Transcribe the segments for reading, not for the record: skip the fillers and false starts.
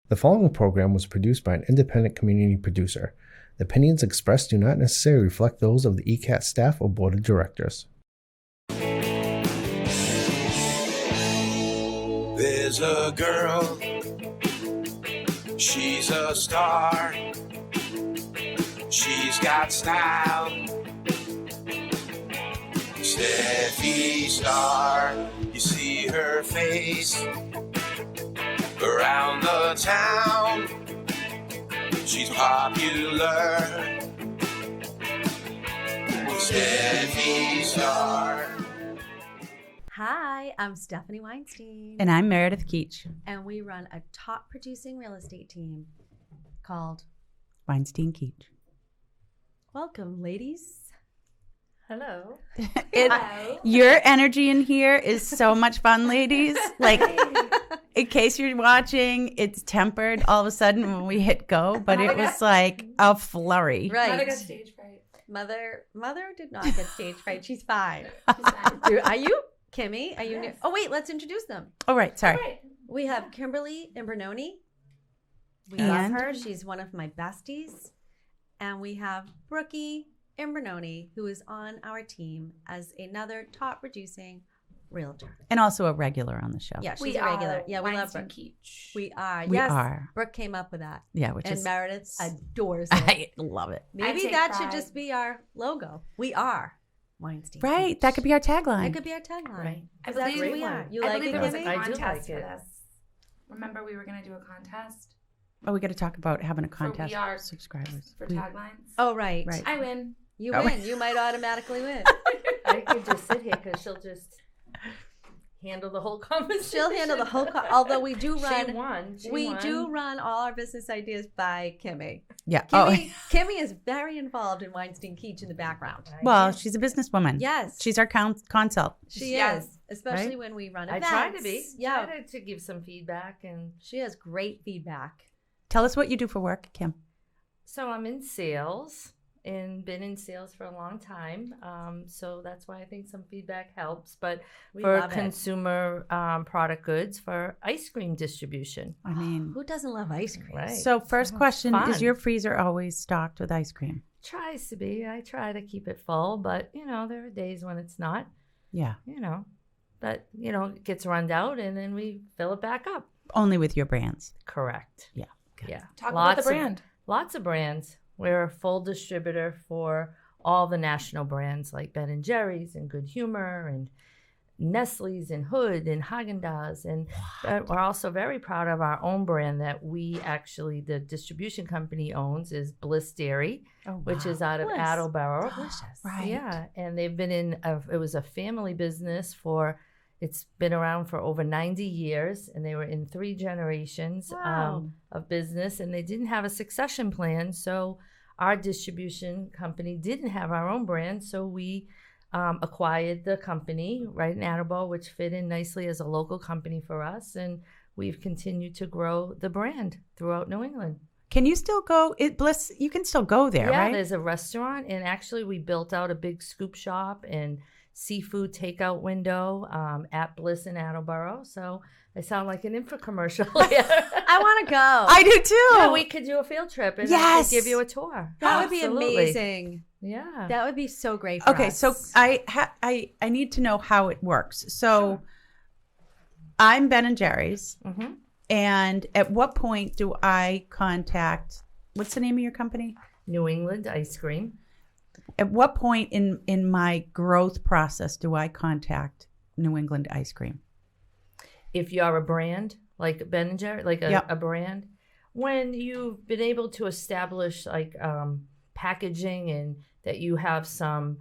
The following program was produced by an independent community producer. The opinions expressed do not necessarily reflect those of the ECAT staff or board of directors. There's a girl, she's a star, she's got style, Steffi Star. You see her face around the town, she's popular, Steffi Star. Hi, I'm Stephanie Weinstein. And I'm Meredith Keach. And we run a top producing real estate team called Weinstein Keach. Welcome, ladies. Hello. Your energy in here is so much fun, ladies. Like, in case you're watching, it's tempered all of a sudden when we hit go, but it was like a flurry. Right. Mother got stage fright. Mother did not get stage fright. She's fine. Are you? Kimmy, are you new? Oh, wait, let's introduce them. Oh, right. Sorry. Right. We have Kimberly Imbornone. We And? love her. She's one of my besties. And we have Brooke Imbornone, who is on our team as another top producing realtor. And also a regular on the show. Yeah, she's We a regular. are Yeah, we love Weinstein Brooke. Keach. We are. We Yes, are. Brooke came up with that. Yeah, which And is... Meredith adores it. I love it. Maybe take that should pride. just be our logo. We are Weinstein. Right. Keach. That could be our tagline. That could be our tagline. Right. I 'Cause that's believe who we are. You I like believe it, there was Kimmy? a I do contest like for it. this. Remember, we were going to do a contest Oh, we got to talk about having a For contest we are- for subscribers. for We- taglines. Oh, right. Right. I win. You Oh. win. You might automatically win. I could just sit here because she'll just handle the whole conversation. She'll handle the whole. Although we do She run. won. She We won. do run all our business ideas by Kimmy. Yeah. Kimmy is very involved in Weinstein Keach in the background. Well, she's a businesswoman. Yes, She's our consult. she Yes. is, especially Right? when we run I events. try to be. Yeah, Try to give some feedback. And she has great feedback. Tell us what you do for work, Kim. so I'm in sales and been in sales for a long time. So that's why I think some feedback helps. But We for love it. consumer product goods, for ice cream distribution. I mean, Who doesn't love ice cream? Right. so first question, is fun. your freezer always stocked with ice cream? Tries to be. I try to keep it full, but there are days when it's not. Yeah. But it gets run out and then we fill it back up. Only with your brands. Correct. Yeah. Good. Yeah. Talk about the of- brand. Lots of brands. We're a full distributor for all the national brands like Ben & Jerry's and Good Humor and Nestle's and Hood and Haagen-Dazs. And we're also very proud of our own brand that we actually, the distribution company owns is Bliss Dairy, Oh, which is out of Bliss. Attleboro. Delicious. Right. Yeah, and they've been it was a family business it's been around for over 90 years, and they were in 3 generations Wow. of business, and they didn't have a succession plan. So our distribution company didn't have our own brand, so we acquired the company right in Attleboro, which fit in nicely as a local company for us, and we've continued to grow the brand throughout New England. Can you still go? Bliss, you can still go there, Yeah, right? there's a restaurant, and actually we built out a big scoop shop and seafood takeout window at Bliss in Attleboro. So I sound like an infomercial here. I want to go. I do too. Yeah, we could do a field trip and I Yes. could give you a tour. that would be Absolutely. amazing. Yeah. That would be so great for Okay, us. so I need to know how it works. So I'm Ben & Jerry's, Mhm. and at what point do I contact, what's the name of your company? New England ice cream. At what point in my growth process do I contact New England Ice Cream? If you're a brand like Ben & Jerry, like Yep. a brand, when you've been able to establish like packaging and that you have some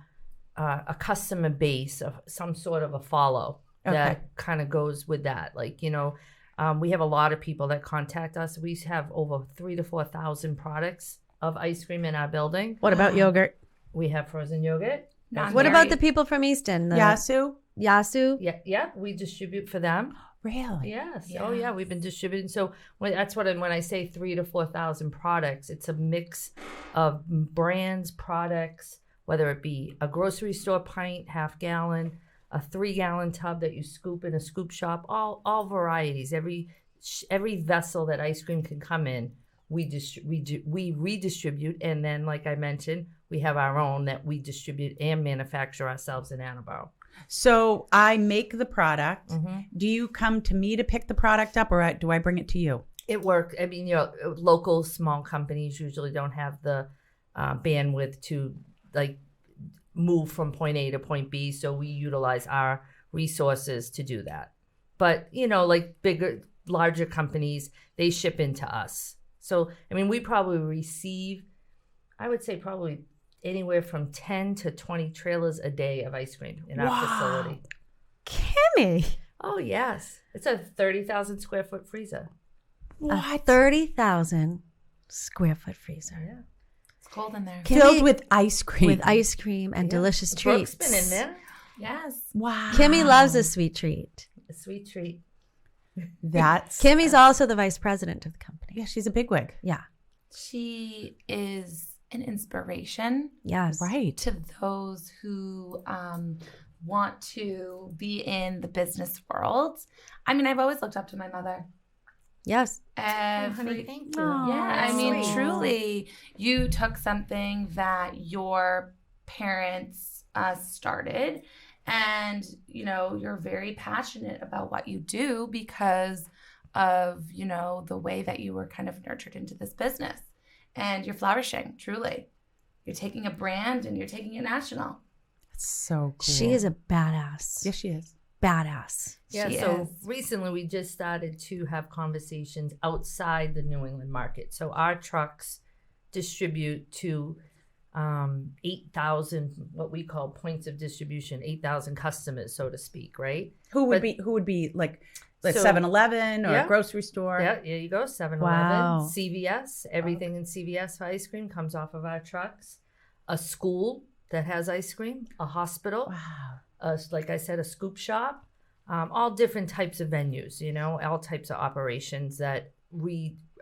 a customer base of some sort of a follow Okay. that kind of goes with that. Like we have a lot of people that contact us. We have over 3,000 to 4,000 products of ice cream in our building. What about yogurt? We have frozen yogurt. Non-dairy. what about the people from Easton? Yasu? Yasu? Yeah, we distribute for them. Really? Yes. Oh, yeah. We've been distributing. So that's when I say 3,000 to 4,000 products. It's a mix of brands, products, whether it be a grocery store pint, half gallon, a 3-gallon tub that you scoop in a scoop shop, all varieties. Every every vessel that ice cream can come in, we redistribute, and then, like I mentioned, we have our own that we distribute and manufacture ourselves in Attleboro. So I make the product. Mm-hmm. Do you come to me to pick the product up, or do I bring it to you? It worked. I mean, local small companies usually don't have the bandwidth to like move from point A to point B, so we utilize our resources to do that. But like larger companies, they ship into us. So I mean, we probably receive, I would say, probably anywhere from 10 to 20 trailers a day of ice cream in our facility. Kimmy. Oh yes, it's a 30,000 square foot freezer. A 30,000 square foot freezer. Yeah. It's cold in there. Filled with ice cream. With ice cream and delicious treats. Brooke's been in there. Yes. Wow. Kimmy loves a sweet treat. A sweet treat. That's Kimmy's also the vice president of the company. yeah. She's a bigwig. Yeah. She is an inspiration Yes. Right. to those who want to be in the business world. I mean, I've always looked up to my mother. Yes. Every, Thank you. yeah, I mean, sweet. truly, you took something that your parents started, and you're very passionate about what you do because of the way that you were kind of nurtured into this business, and you're flourishing. Truly, you're taking a brand and you're taking it national. That's so cool. She is a badass. Yes, she is. Badass. Yeah, She so is. recently we just started to have conversations outside the New England market. So our trucks distribute to 8,000, what we call points of distribution, 8,000 customers, so to speak, right? Who would be like So- 7-Eleven or Yeah. a grocery store? Yeah, there you go, 7-Eleven, Wow. CVS, everything in CVS for ice cream comes off of our trucks. A school that has ice cream, a hospital, Wow. like I said, a scoop shop, all different types of venues, all types of operations that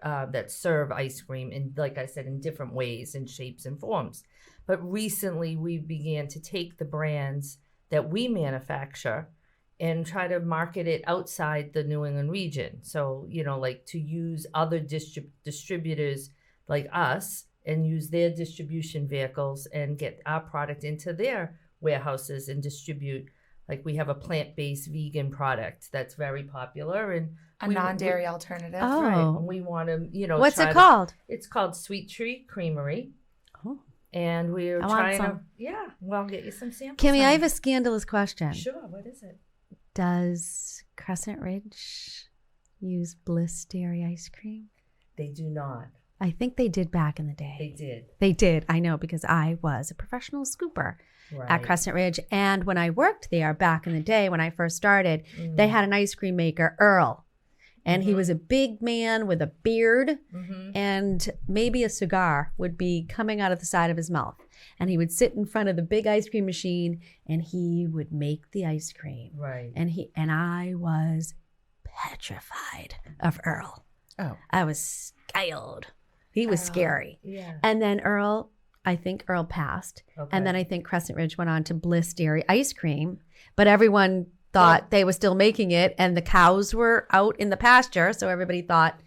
that serve ice cream in, like I said, in different ways and shapes and forms. But recently we began to take the brands that we manufacture and try to market it outside the New England region. So, like to use other distributors like us and use their distribution vehicles and get our product into their warehouses and distribute. Like we have a plant-based vegan product that's very popular, and A non-dairy alternative. Oh. right, and we want to, What's try it to- called? It's called Sweet Tree Creamery, Oh. and we're I want trying to. some. Yeah, well, I'll get you some samples. Kimmy, I honey. have a scandalous question. Sure. What is it? Does Crescent Ridge use Bliss Dairy ice cream? They do not. I think they did back in the day. They did. They did. I know because I was a professional scooper Right. at Crescent Ridge. And when I worked there back in the day, when I first started, they had an ice cream maker, Earl. And he was a big man with a beard, and maybe a cigar would be coming out of the side of his mouth. And he would sit in front of the big ice cream machine and he would make the ice cream. Right. And I was petrified of Earl. Oh. I was scared. He was scary. Yeah. And then I think Earl passed. Okay. And then I think Crescent Ridge went on to Bliss Dairy ice cream. But everyone thought they were still making it, and the cows were out in the pasture, so everybody thought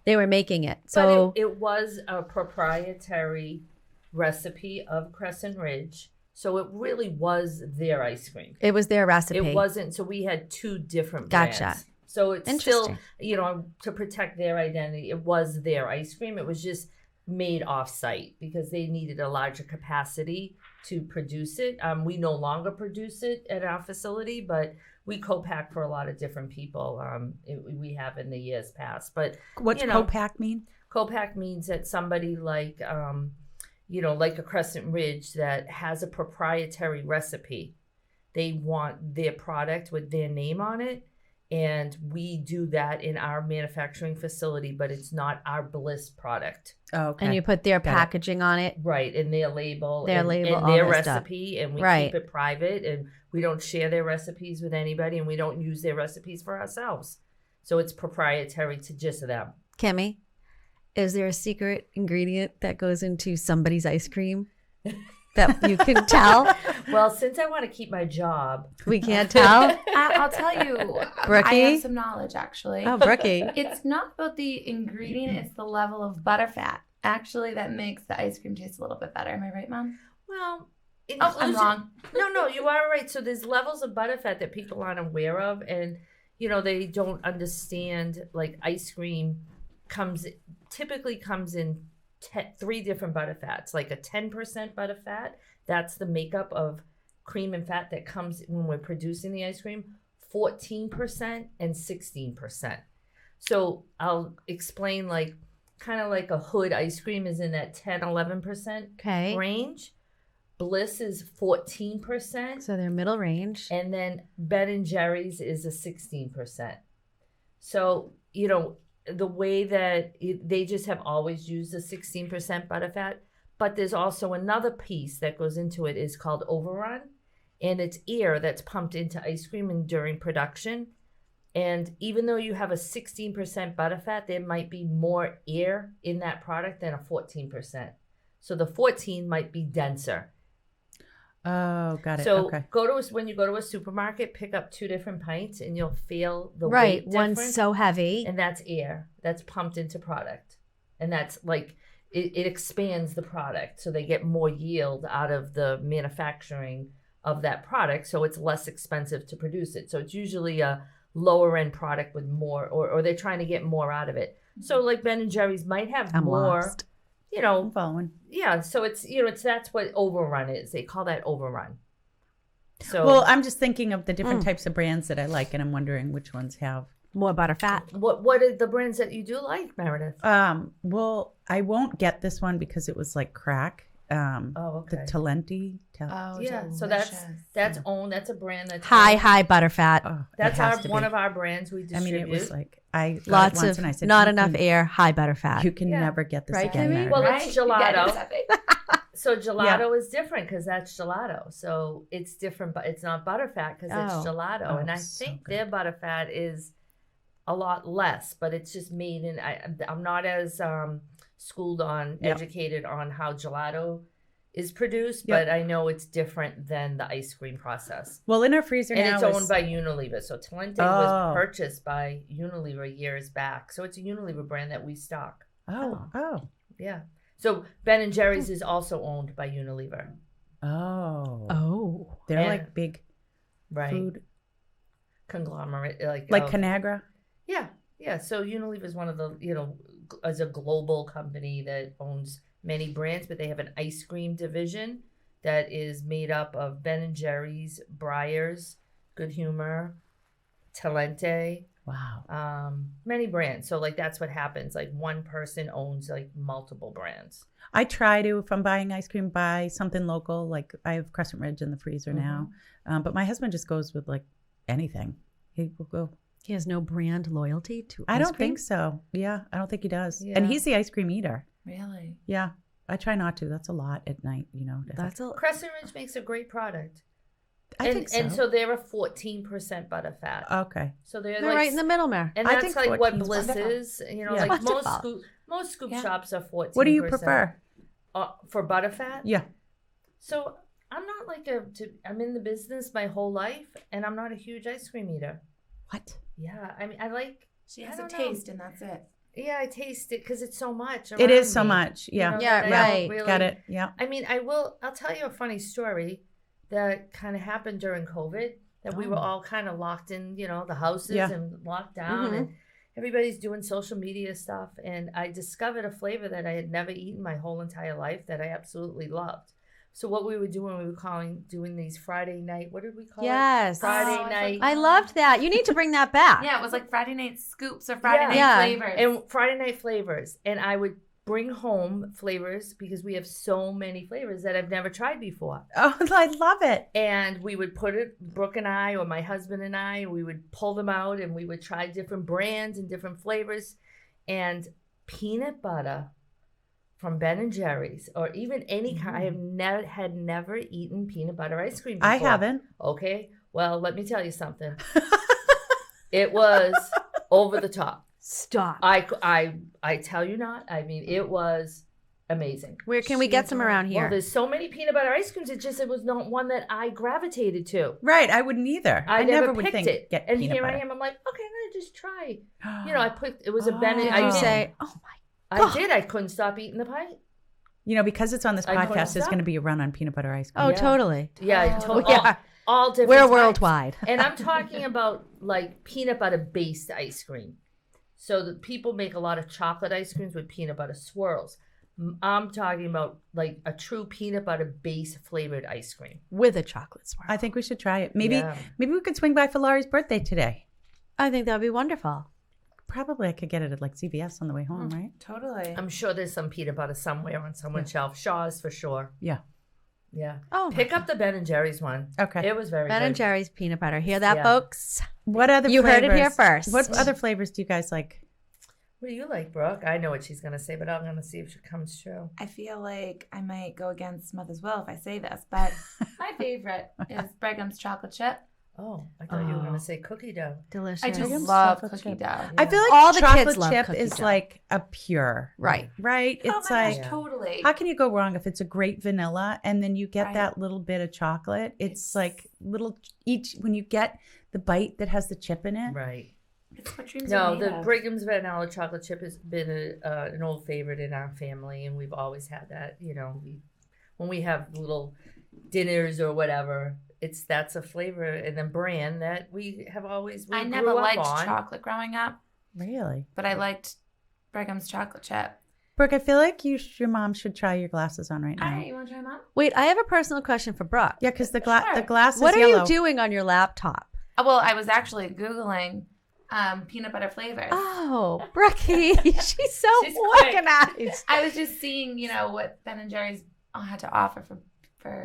they were making it. So But it was a proprietary recipe of Crescent Ridge, so it really was their ice cream. it was their recipe. It wasn't. So we had two different Gotcha. brands. So it's still, Interesting. to protect their identity. It was their ice cream. It was just made off-site because they needed a larger capacity to produce it. We no longer produce it at our facility, but we co-pack for a lot of different people. We have in the years past. But What's co-pack mean? co-pack means that somebody like, like a Crescent Ridge that has a proprietary recipe. They want their product with their name on it. And we do that in our manufacturing facility, but it's not our Bliss product. Oh, okay. And you put their Got it. packaging on it. Right, and their label. Their and, label, and all their that stuff. recipe, and we Right. keep it private, and we don't share their recipes with anybody, and we don't use their recipes for ourselves. So it's proprietary to just them. Kimmy, is there a secret ingredient that goes into somebody's ice cream that you can tell? Well, since I want to keep my job, We can't tell. I'll tell you. Brookie? I have some knowledge, actually. Oh, Brookie. It's not about the ingredient, it's the level of butterfat, actually, that makes the ice cream taste a little bit better. Am I right, Mom? well, Oh, I'm wrong. No, you are right. So there's levels of butterfat that people aren't aware of, and they don't understand. Like ice cream typically comes in 3 different butterfats. Like a 10% butterfat, that's the makeup of cream and fat that comes when we're producing the ice cream. 14% and 16%. So I'll explain, like kind of like a Hood ice cream is in that 10-11% Okay. range. Bliss is 14%, So they're middle range. and then Ben and Jerry's is a 16%. So the way that they just have always used a 16% butterfat, but there's also another piece that goes into it is called overrun, and it's air that's pumped into ice cream and during production. And even though you have a 16% butterfat, there might be more air in that product than a 14%. So the 14 might be denser. Oh, got it. So Okay. when you go to a supermarket, pick up 2 different pints, and you'll feel the Right. weight One's difference. so heavy. And that's air that's pumped into product, and that's like it expands the product, so they get more yield out of the manufacturing of that product, so it's less expensive to produce it. So it's usually a lower end product with more, or they're trying to get more out of it. So like Ben and Jerry's might have I'm more. lost. I'm following. Yeah, so it's that's what overrun is. They call that overrun. So Well, I'm just thinking of the different types of brands that I like, and I'm wondering which ones have. More butterfat. what are the brands that you do like, Meredith? Well, I won't get this one because it was like crack. Oh, okay. The Talenti. Oh, Yeah, so delicious. that's owned. That's a brand that's High butterfat. Oh, That's it has to one be. of our brands we I distribute. mean, it was like I got it Lots once of and I said, not "You enough can- air, high butterfat. You can Yeah. never get this Right, again. Kimmy? Meredith. Well, Right? it's You get it, gelato. it's epic. So gelato is different because that's gelato. So it's different, but it's not butterfat because it's Oh. gelato. Oh, And I so think good. their butterfat is a lot less, but it's just made in. I'm not as schooled on, Yep. educated on how gelato is produced, Yep. but I know it's different than the ice cream process. Well, in our freezer And now it's is- owned by Unilever. So Talente Oh. was purchased by Unilever years back. So it's a Unilever brand that we stock. Oh. Yeah. So Ben and Jerry's is also owned by Unilever. Oh. They're And- like big Right. food, Conglomerate. like of- Conagra. Yeah. Yeah. So Unilever is one of the, as a global company that owns many brands, but they have an ice cream division that is made up of Ben and Jerry's, Breyers, Good Humor, Talente, Wow. many brands. So like that's what happens. Like one person owns like multiple brands. I try to, if I'm buying ice cream, buy something local. Like I have Crescent Ridge in the freezer now, but my husband just goes with like anything. He will go. He has no brand loyalty to I ice don't cream? think so. Yeah, I don't think he does. Yeah. And he's the ice cream eater. Really? Yeah, I try not to. That's a lot at night, to have- That's a Crescent Ridge makes a great product. I think so. And so they're a 14% butterfat. Okay. So they're They're like, right in the middle there. and I that's think like what 14 is Bliss wonderful. is. Yeah. Like Wonderful. most scoop Yeah. shops are 14%. What do you prefer? For butterfat? Yeah. So I'm not like I'm in the business my whole life, and I'm not a huge ice cream eater. What? Yeah, I mean, I like. She has I a don't know. taste, and that's it. Yeah, I taste it because it's so much. It is around so me, much. Yeah. Yeah, that I don't right. really- Got it. Yeah. I mean, I'll tell you a funny story that kind of happened during COVID, that we were all kind of locked in, the houses Yeah. and locked down, and everybody's doing social media stuff. And I discovered a flavor that I had never eaten my whole entire life that I absolutely loved. So what we were doing, we were doing these Friday night, what did we call it? Yes. Friday Oh, I night. I loved that. You need to bring that back. Yeah, it was like Friday night scoops or Friday night Yeah. flavors. And Friday night flavors. And I would bring home flavors because we have so many flavors that I've never tried before. Oh, I love it. And we would put it, Brooke and I, or my husband and I, we would pull them out and we would try different brands and different flavors. And peanut butter from Ben and Jerry's, or even any kind, I have never eaten peanut butter ice cream before. I haven't. Okay. Well, let me tell you something. It was over the top. Stop. I tell you not. I mean, it was amazing. Where can we get some around Well, here? there's so many peanut butter ice creams. It was not one that I gravitated to. Right, I wouldn't either. I never never would picked think it. get And peanut here butter. I am. I'm like, okay, I'm gonna just try. I put it was a Ben. Did I you didn't- say, oh my I did. I couldn't stop eating the pie. Because it's on this I couldn't podcast, there's stop. going to be a run on peanut butter ice cream. Oh, Yeah. totally. Yeah, Oh, yeah. all different. We're types. worldwide. And I'm talking about like peanut butter based ice cream. So the people make a lot of chocolate ice creams with peanut butter swirls. I'm talking about like a true peanut butter based flavored ice cream. With a chocolate swirl. I think we should try it. Maybe Yeah. we could swing by for Laurie's birthday today. I think that would be wonderful. Probably I could get it at like CVS on the way home, right? Totally. I'm sure there's some peanut butter somewhere on someone's shelf. Shaw's for sure. Yeah. Yeah. Oh, Pick up the Ben and Jerry's one. Okay. It was very Ben good. and Jerry's peanut butter. Hear that, Yeah. folks? What other You heard it flavors? here first. What other flavors do you guys like? What do you like, Brooke? I know what she's gonna say, but I'm gonna see if she comes true. I feel like I might go against Mother's will if I say this, but My favorite is Bregham's chocolate chip. Oh, I thought you were Oh. gonna say cookie dough. Delicious. I just Bregham's love chocolate cookie chip. dough. I feel like All the chocolate kids love chip cookie is dough. like a pure. Right. Right? Oh It's my like, gosh, Yeah. totally. how can you go wrong if it's a great vanilla and then you get Right. that little bit of chocolate? It's It's- like little each, when you get the bite that has the chip in it. Right. It's what dreams No, are made the of. Brigham's vanilla chocolate chip has been an old favorite in our family, and we've always had that. When we have little dinners or whatever, that's a flavor and a brand that we have always. We I grew never up liked on. chocolate growing up, Really? but I liked Bregham's chocolate chip. Brooke, I feel like your mom should try your glasses on right All now. right, you want to try them out? Wait, I have a personal question for Brooke. Yeah, because the Sure. glass is What are yellow. you doing on your laptop? Well, I was actually Googling peanut butter flavors. Oh, Brookie, she's so She's quick. organized. I was just seeing, what Ben and Jerry's had to offer for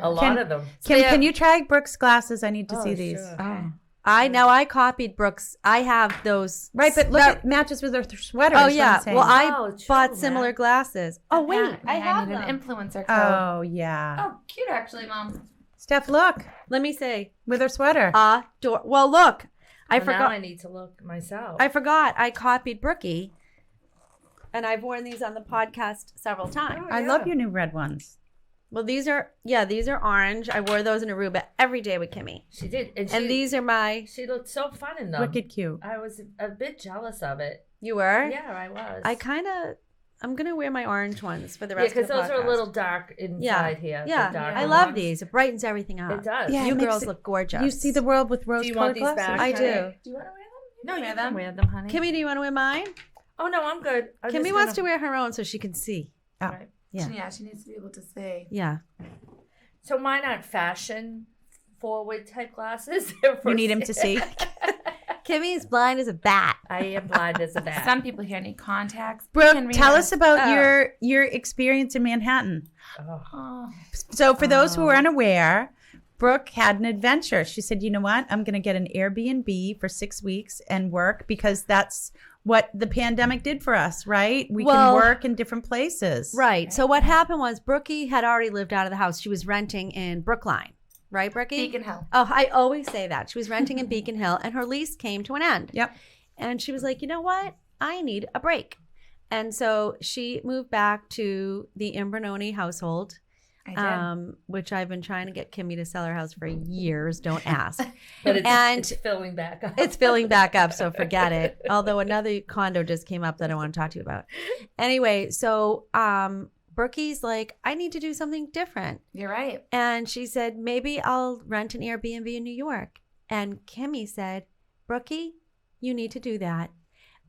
A lot of them. So they Can have- you try Brooke's glasses? I need to Oh, see these. sure. Oh. I copied Brooks. I have those. Right, but look, it matches with her sweater. Oh is what yeah. I'm saying. Well, I Oh, true, bought similar Matt. glasses. Oh wait, Yeah, I have need them. an influencer code. Oh yeah. Oh, cute actually, Mom. Steph, look Let me say, with her sweater. adore. Well, look, I Well, Now forgot. I need to look myself. I forgot. I copied Brookie, and I've worn these on the podcast several times. I love your new red ones. Well, these are orange. I wore those in Aruba every day with Kimmy, She did, and she, these are my. She looked so fun in them. Wicked cute. I was a bit jealous of it. You were. Yeah, I was. I'm gonna wear my orange ones for the Yeah, rest because of the those are a podcast. little dark inside here. the Yeah, darker I love ones. these. It brightens everything up. It does. Yeah, You it makes girls it- look gorgeous. You see the world with Do you rose-colored want these glasses. back? I do. Do you want to wear them? No, you wear can them. wear them, honey. Kimmy, do you want to wear mine? Oh no, I'm good. Kimmy wants to wear her own so she can see. Oh. Right. Yeah. Yeah, she needs to be able to see. Yeah. So mine aren't fashion forward type glasses. They're for You need him to see. Kimmy's blind as a bat. I am blind as a bat. Some people here need contacts. Brooke, Can read tell it. us about Oh. your experience in Manhattan. Oh. Oh, So for those who are unaware, Brooke had an adventure. She said, you know what? I'm going to get an Airbnb for 6 weeks and work because that's what the pandemic did for us, right? We Well- can work in different places. Right. So what happened was Brookie had already lived out of the house. She was renting in Brookline. Right, Brookie? Beacon Hill. Oh, I always say that. She was renting in Beacon Hill and her lease came to an end. Yep. And she was like, you know what? I need a break. And so she moved back to the Inbornone household, I did. which I've been trying to get Kimmy to sell her house for years. Don't ask. But And- it's filling back up. It's filling back up, so forget it. Although another condo just came up that I want to talk to you about. Anyway, so Brookie's like, I need to do something different. You're right. And she said, maybe I'll rent an Airbnb in New York. And Kimmy said, Brookie, you need to do that.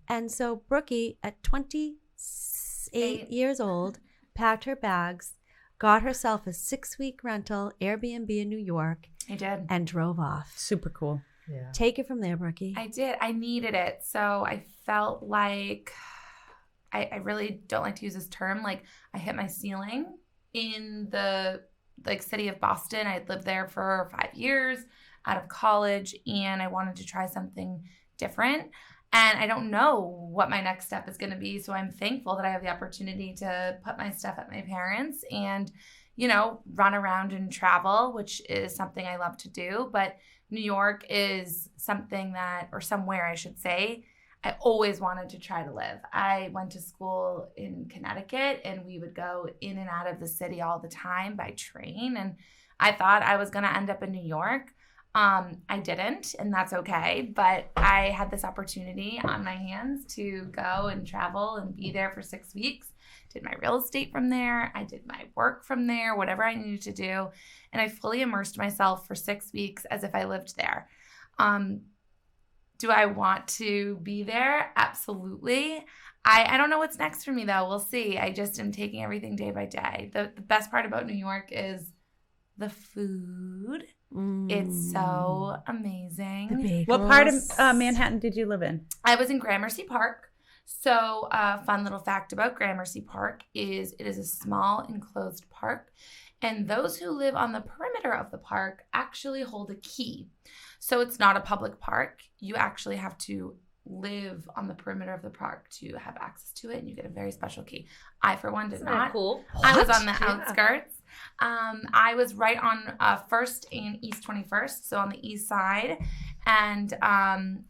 And so Brookie, at 28 years old, packed her bags, got herself a 6-week rental Airbnb in New York, I did. and drove off. Super cool. Yeah. Take it from there, Brookie. I did. I needed it. So I felt like I really don't like to use this term. Like I hit my ceiling in the city of Boston. I had lived there for 5 years out of college and I wanted to try something different. And I don't know what my next step is going to be. So I'm thankful that I have the opportunity to put my stuff at my parents and, run around and travel, which is something I love to do. But New York is something that, or somewhere I should say, I always wanted to try to live. I went to school in Connecticut, and we would go in and out of the city all the time by train. And I thought I was going to end up in New York. I didn't, and that's okay. But I had this opportunity on my hands to go and travel and be there for 6 weeks. Did my real estate from there. I did my work from there, whatever I needed to do. And I fully immersed myself for 6 weeks as if I lived there. Do I want to be there? Absolutely. I don't know what's next for me, though. We'll see. I just am taking everything day by day. The best part about New York is the food. It's so amazing. What part of Manhattan did you live in? I was in Gramercy Park. So a fun little fact about Gramercy Park is it is a small enclosed park. And those who live on the perimeter of the park actually hold a key. So it's not a public park. You actually have to live on the perimeter of the park to have access to it, and you get a very special key. I, for one, did not. Cool. I was on the outskirts. I was right on 1st and East 21st, so on the east side. And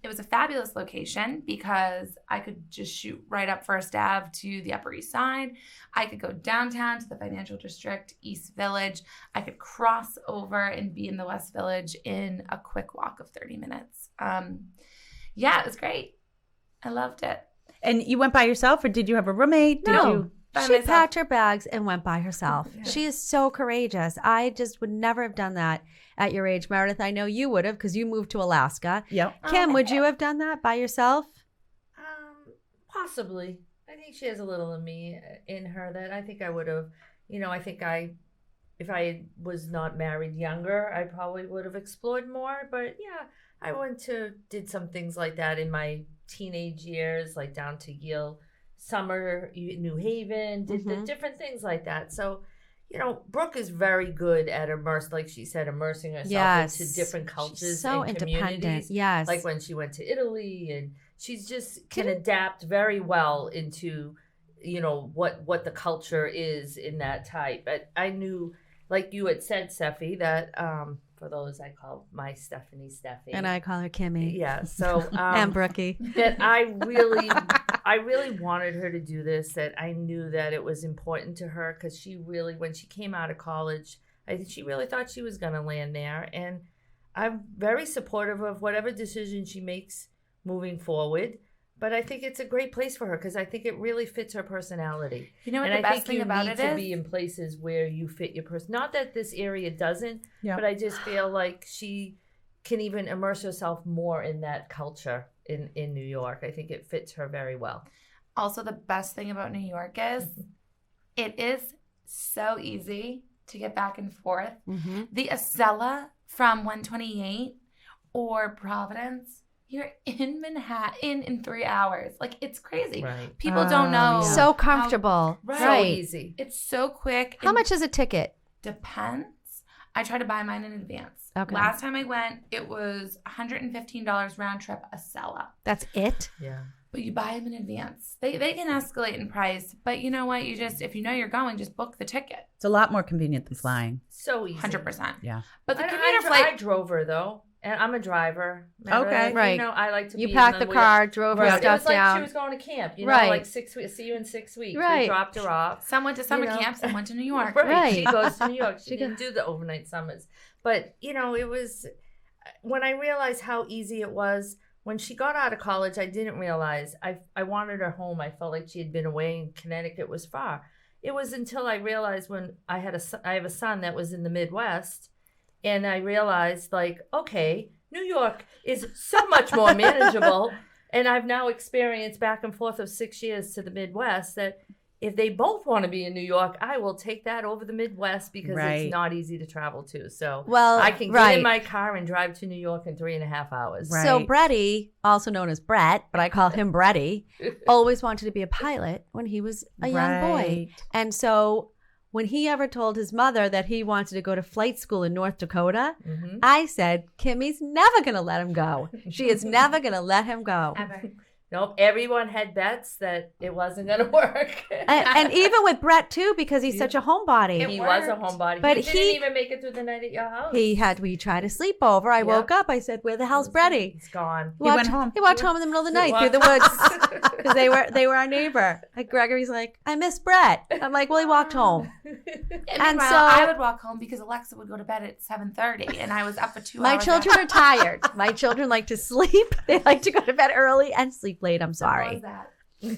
it was a fabulous location because I could just shoot right up First Ave to the Upper East Side. I could go downtown to the Financial District, East Village. I could cross over and be in the West Village in a quick walk of 30 minutes. Yeah, it was great. I loved it. And you went by yourself, or did you have a roommate? No. By She myself. packed her bags and went by herself. Yeah. She is so courageous. I just would never have done that at your age, Meredith. I know you would have because you moved to Alaska. Yep. Kim, would you have done that by yourself? Possibly. I think she has a little of me in her that I think I would have, I think if I was not married younger, I probably would have explored more. But yeah, I did some things like that in my teenage years, like down to Yale summer, New Haven, did the different things like that. So, Brooke is very good at immersing herself into different cultures. She's so and independent. communities. Yes. Like when she went to Italy, and she's just can adapt very well into, what the culture is in that type. But I knew, like you had said, Steffi, that for those I call my Steffy. And I call her Kimmy. Yeah. So And Brookie. that I really wanted her to do this, that I knew that it was important to her because she really, when she came out of college, I think she really thought she was going to land there. And I'm very supportive of whatever decision she makes moving forward. But I think it's a great place for her because I think it really fits her personality. You know what And the I best think thing you about need it to is? be in places where you fit your person. Not that this area doesn't, but I just feel like she can even immerse herself more in that culture in New York. I think it fits her very well. Also, the best thing about New York is it is so easy to get back and forth. Mm-hmm. The Acela from 128 or Providence, you're in Manhattan in 3 hours. Like, it's crazy. Right. People don't know. Yeah. So comfortable. Right. So easy. It's so quick. How It much is a ticket? Depends. I try to buy mine in advance. Okay. Last time I went, it was $115 round trip Acela. That's it? Yeah. But you buy them in advance. They can escalate in price, but you know what? If you know you're going, just book the ticket. It's a lot more convenient than flying. So easy. 100%. Yeah. But the I commuter flight. I drove her though, and I'm a driver. Okay. Right. I like to. You be packed in the car, drove her Right. stuff It was like down. she was going to camp. Right. Like 6 weeks. See you in 6 weeks. Right. We dropped her off. Some went to summer You know. camp, some went to New York. Right. She goes to New York. She She didn't do the overnight summers. But, it was when I realized how easy it was. When she got out of college, I didn't realize I wanted her home. I felt like she had been away, and Connecticut was far. It was until I realized when I have a son that was in the Midwest, and I realized, like, okay, New York is so much more manageable. And I've now experienced back and forth of 6 years to the Midwest that if they both want to be in New York, I will take that over the Midwest because Right. it's not easy to travel to. So Well, I can get right. in my car and drive to New York in 3.5 hours. Right. So Bretty, also known as Brett, but I call him Bretty, always wanted to be a pilot when he was a young boy. Right. And so when he ever told his mother that he wanted to go to flight school in North Dakota, Mhm. I said, Kimmy's never going to let him go. She is never going to let him go. Ever. Nope. Everyone had bets that it wasn't going to work. And even with Brett too, because he's such a homebody. He was a homebody. But he didn't even make it through the night at your house. We tried a sleepover. I woke up. I said, "Where the hell's Bretty?" He's gone. He went home. He walked home in the middle of the night through the woods because they were our neighbor. Like Gregory's like, "I miss Brett." I'm like, "Well, he walked home." And so I would walk home because Alexa would go to bed at 7:30, and I was up for 2 My hours. children are tired. My children like to sleep. They like to go to bed early and sleep late. I'm sorry. That?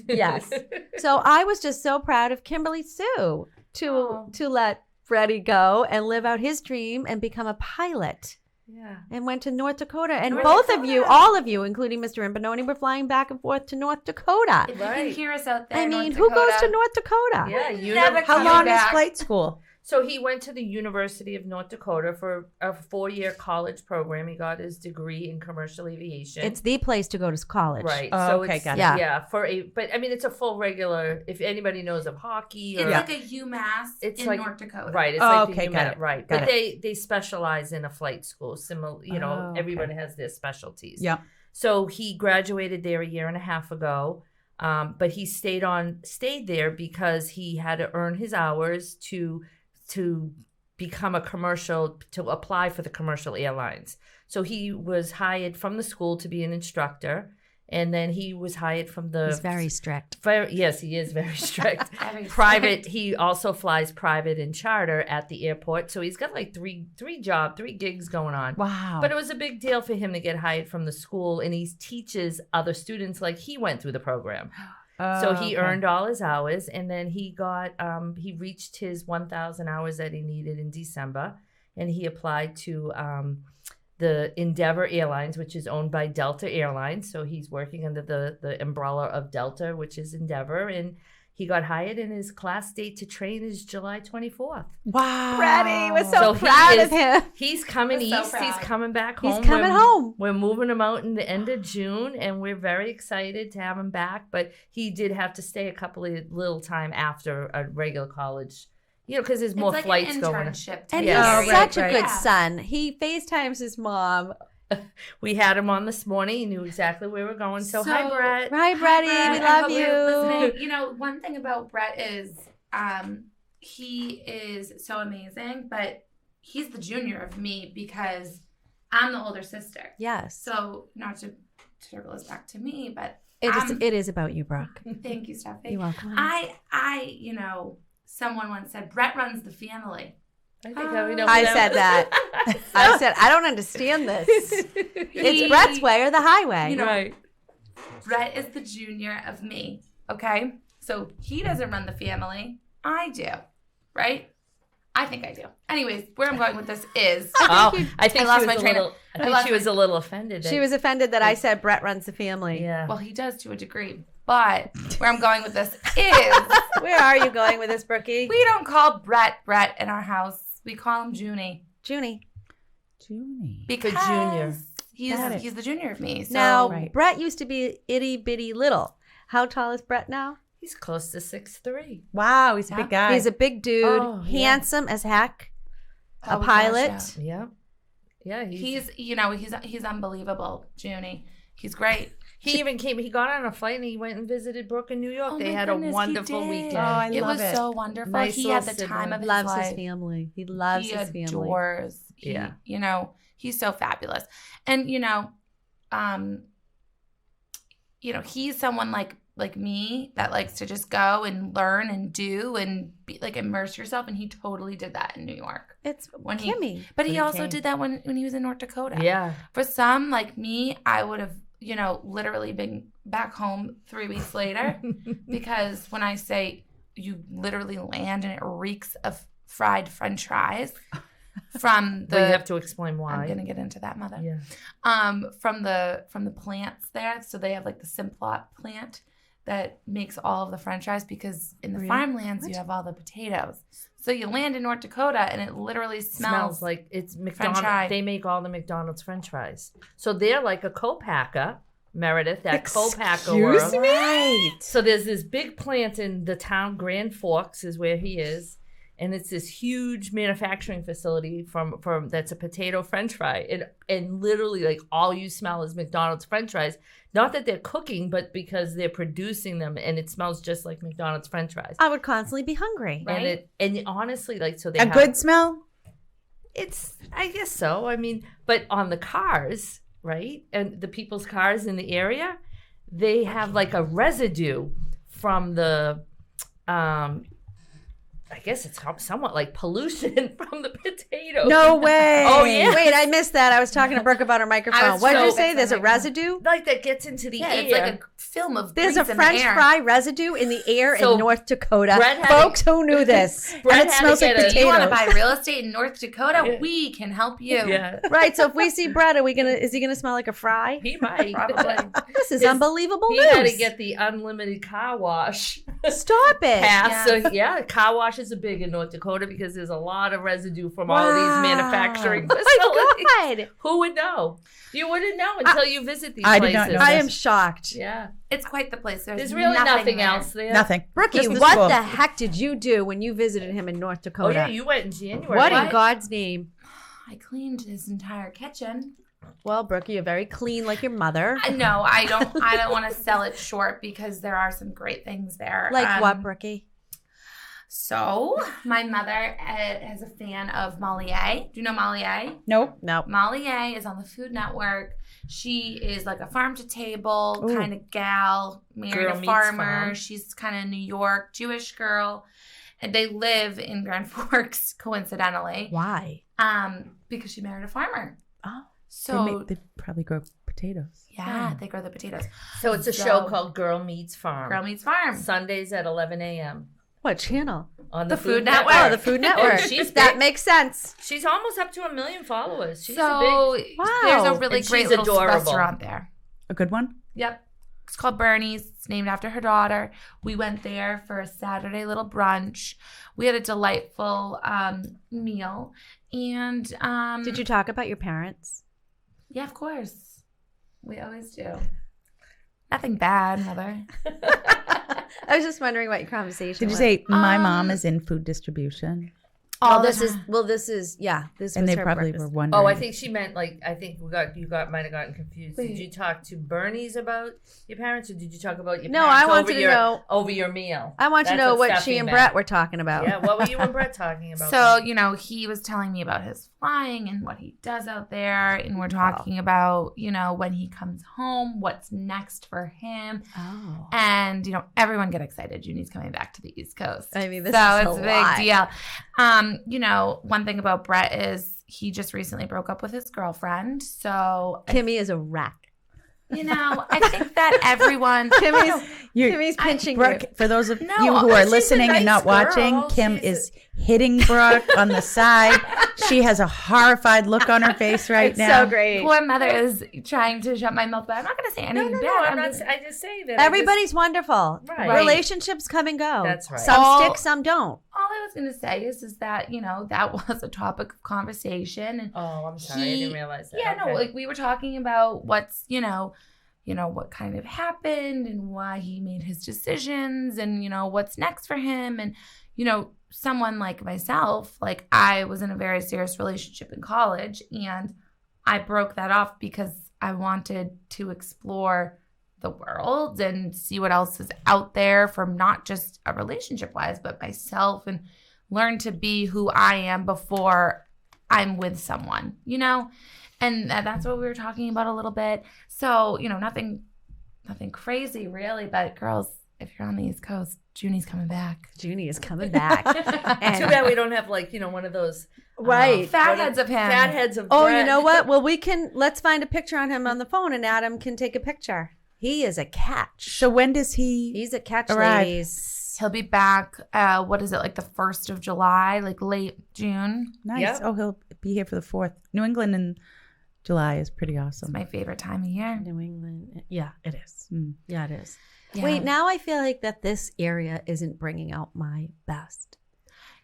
Yes. So I was just so proud of Kimberly Sue to let Freddie go and live out his dream and become a pilot. Yeah. And went to North Dakota. And North both Dakota. of you, all of you, including Mr. Imbornone, were flying back and forth to North Dakota. If you can hear us out there, I mean, North who goes Dakota, to North Dakota? Yeah. Never How coming long back. is flight school? So he went to the University of North Dakota for a 4-year college program. He got his degree in commercial aviation. It's the place to go to college. right. Oh, so okay, it's, got it. yeah. But I mean, it's a full regular. If anybody knows of hockey, It's or, like a UMass It's in like- North Dakota. right? It's Oh, like okay, the got UMass, it, right? got But they specialize in a flight school. Similar, Oh, okay. everyone has their specialties. Yeah. So he graduated there a year and a half ago. But he stayed there because he had to earn his hours to become to apply for the commercial airlines. So he was hired from the school to be an instructor, and then he was hired from the He's very strict. yes, he is very strict. Very Private. He also flies private and charter at the airport. So he's got like three gigs going on. Wow. But it was a big deal for him to get hired from the school, and he teaches other students like he went through the program. So he earned all his hours, and then he reached his 1,000 hours that he needed in December, and he applied to the Endeavor Airlines, which is owned by Delta Airlines. So he's working under the umbrella of Delta, which is Endeavor, and he got hired, and his class date to train is July 24th. Wow. Freddie was so he proud is- of him. He's coming We're so east. proud. He's coming back home. He's coming home. We're moving him out in the end of June, and we're very excited to have him back. But he did have to stay a couple of little time after a regular college, because there's more it's like flights an going. internship. And Yeah. he's Oh, right, such a right. good Yeah. son. He FaceTimes his mom. We had him on this morning. He knew exactly where we're going. So hi, Brett. Hi, Bretty. Brett, We I love hope you. you're listening. One thing about Brett is he is so amazing, but he's the junior of me because I'm the older sister. Yes. So not to circle us back to me, but It is about you, Brooke. thank you, Stephanie. You're welcome. Someone once said Brett runs the family. I think we know I that. said that. I said, I don't understand this. It's Brett's way or the highway. Right. Brett is the junior of me. Okay, so he doesn't run the family. I do, right? I think I do. Anyways, where I'm going with this is I think I lost she my was train of- I think she was a little offended. She was offended that I said Brett runs the family. Yeah. well, he does to a degree, but where I'm going with this is Where are you going with this, Brookie? we don't call Brett in our house. We call him Junie Junie. Junie. because junior. Got it. he's the junior of me. So Now, Right. Brett used to be itty bitty little. How tall is Brett now? He's close to 6'3". Wow, he's a big guy. He's a big dude, Oh, yeah. handsome as heck, a Oh, gosh, pilot. yeah. Yeah. He's he's unbelievable, Junie. He's great. He even came. He got on a flight and he went and visited Brooke in New York. Oh they my had goodness, a he wonderful did. weekend. Oh, I It love was it. so wonderful. Nice He had the little time of his Loves life. his family. He loves He his family. adores. Yeah. He's so fabulous. And he's someone like me that likes to just go and learn and do and be, like immerse yourself. And he totally did that in New York. It's When he- Kimmy. But When he he also came. did that when he was in North Dakota. Yeah. For some like me, I would have literally been back home 3 weeks later because when I say you literally land and it reeks of fried French fries from But you the. have to explain why. I'm gonna get into that, mother. Yeah. From the plants there. So they have like the Simplot plant that makes all of the French fries because in the Really? farmlands you have all the potatoes. So you land in North Dakota and it literally Smells like it's McDonald's. fry. They make all the McDonald's French fries. So they're like a co-packer, Meredith, that co-packer world. Excuse me? Right. So there's this big plant in the town, Grand Forks is where he is. And it's this huge manufacturing facility from that's a potato French fry. And literally like all you smell is McDonald's French fries. Not that they're cooking, but because they're producing them, and it smells just like McDonald's French fries. I would constantly be hungry. Right? And honestly, like, so they A have, good smell? It's, I guess so. I mean, but on the cars, right, and the people's cars in the area, they have like a residue from the, I guess it's somewhat like pollution from the potatoes. No way. Oh, yeah. Wait, I missed that. I was talking to Brooke about her microphone. What did you say? There's a residue? Like that gets into the Yeah, air. it's like a film of There's a grease in French the air. fry residue in the air So in North Dakota. Brett had Folks, who knew this? Brett And it had smells to like get a- potatoes. You want to buy real estate in North Dakota? Yeah. We can help you. Yeah, Right, so if we see Brett, is he gonna smell like a fry? he might. Probably. This is His- unbelievable He news. had to get the unlimited car wash Stop it. pass. So yeah, car washes are big in North Dakota because there's a lot of residue from all these manufacturing facilities. Oh my God. Who would know? You wouldn't know until you visit these I did places. not know I this. am shocked. Yeah, It's quite the place. there's really nothing there. else there. Nothing. Brookie, Just the what school. the heck did you do when you visited him in North Oh Dakota? yeah, you went in January. what in What? God's name? I cleaned his entire kitchen. Well, Brookie, you're very clean like your mother. No, I don't want to sell it short because there are some great things there. Like what, Brookie? So, my mother is a fan of Mollier. Do you know Mollier? Nope. No. Mollier is on the Food Network. She is like a farm to table Ooh. kind of gal, married Girl a meets farmer. farm. She's kind of New York, Jewish girl. And they live in Grand Forks, coincidentally, Why? because she married a farmer. Oh. So, They probably grow potatoes. yeah, they grow the potatoes. So it's a show called Girl Meets Farm. Girl Meets Farm. Sundays at 11 a.m. What channel? on The the Food Food Network. Oh, the Food Network. she's that big. makes sense. She's almost up to 1 million followers. She's a So Wow. there's a really And great she's little adorable. restaurant there. A good one? Yep. It's called Bernie's. It's named after her daughter. We went there for a Saturday little brunch. We had a delightful meal. And Did you talk about your parents? Yeah, of course. We always do. Nothing bad, mother. I was just wondering what your conversation Did you was. say my mom is in food distribution? All Oh, the this is time. this And was they her probably breakfast. were wondering. Oh, I think she meant like might have gotten confused. Did Wait. you talk to Bernie's about your parents, or did you talk about your No, parents I wanted to know. over your meal? I want to That's know what Steffi she and meant. Brett were talking about. Yeah, what were you and Brett talking about? So, he was telling me about his flying and what he does out there. And we're talking about, when he comes home, what's next for him. Oh. And, everyone get excited. Junie's coming back to the East Coast. I mean, this so is it's a a lot. big deal. One thing about Brett is he just recently broke up with his girlfriend. So, Kimmy is a wreck. I think that everyone. Kimmy's pinching Brooke, you. for those of No, you who she's are a listening and nice not watching, girl. Kim She's is hitting Brooke on the side. She has a horrified look on her face right It's now. so great. Poor mother is trying to shut my mouth, but I'm not going to say anything bad. I'm not. just- I just say that Everybody's wonderful. Right. Relationships come and go. That's right. Some All- stick, some don't. all I was going to say is that, that was a topic of conversation. And Oh, I'm sorry. I didn't realize that. yeah, no, Okay. like we were talking about what's, what kind of happened and why he made his decisions and, what's next for him. And, someone like myself, like I was in a very serious relationship in college and I broke that off because I wanted to explore the world and see what else is out there from not just a relationship wise, but myself, and learn to be who I am before I'm with someone, And that's what we were talking about a little bit. So, nothing crazy really, but girls, if you're on the East Coast, Junie's coming back. Junie is coming back. And- Too bad we don't have one of those Right. Fat heads of him. Fat heads of Oh, Brett. you know what? Well, let's find a picture on him on the phone and Adam can take a picture. He is a catch. So when does he He's a catch, arrive? ladies. He'll be back, what is it, like the 1st of July, like late June. Nice. Yep. Oh, he'll be here for the 4th. New England in July is pretty awesome. My favorite time of year. New England. Yeah, it is. Mm. Yeah, it is. Yeah. Wait, now I feel like that this area isn't bringing out my best.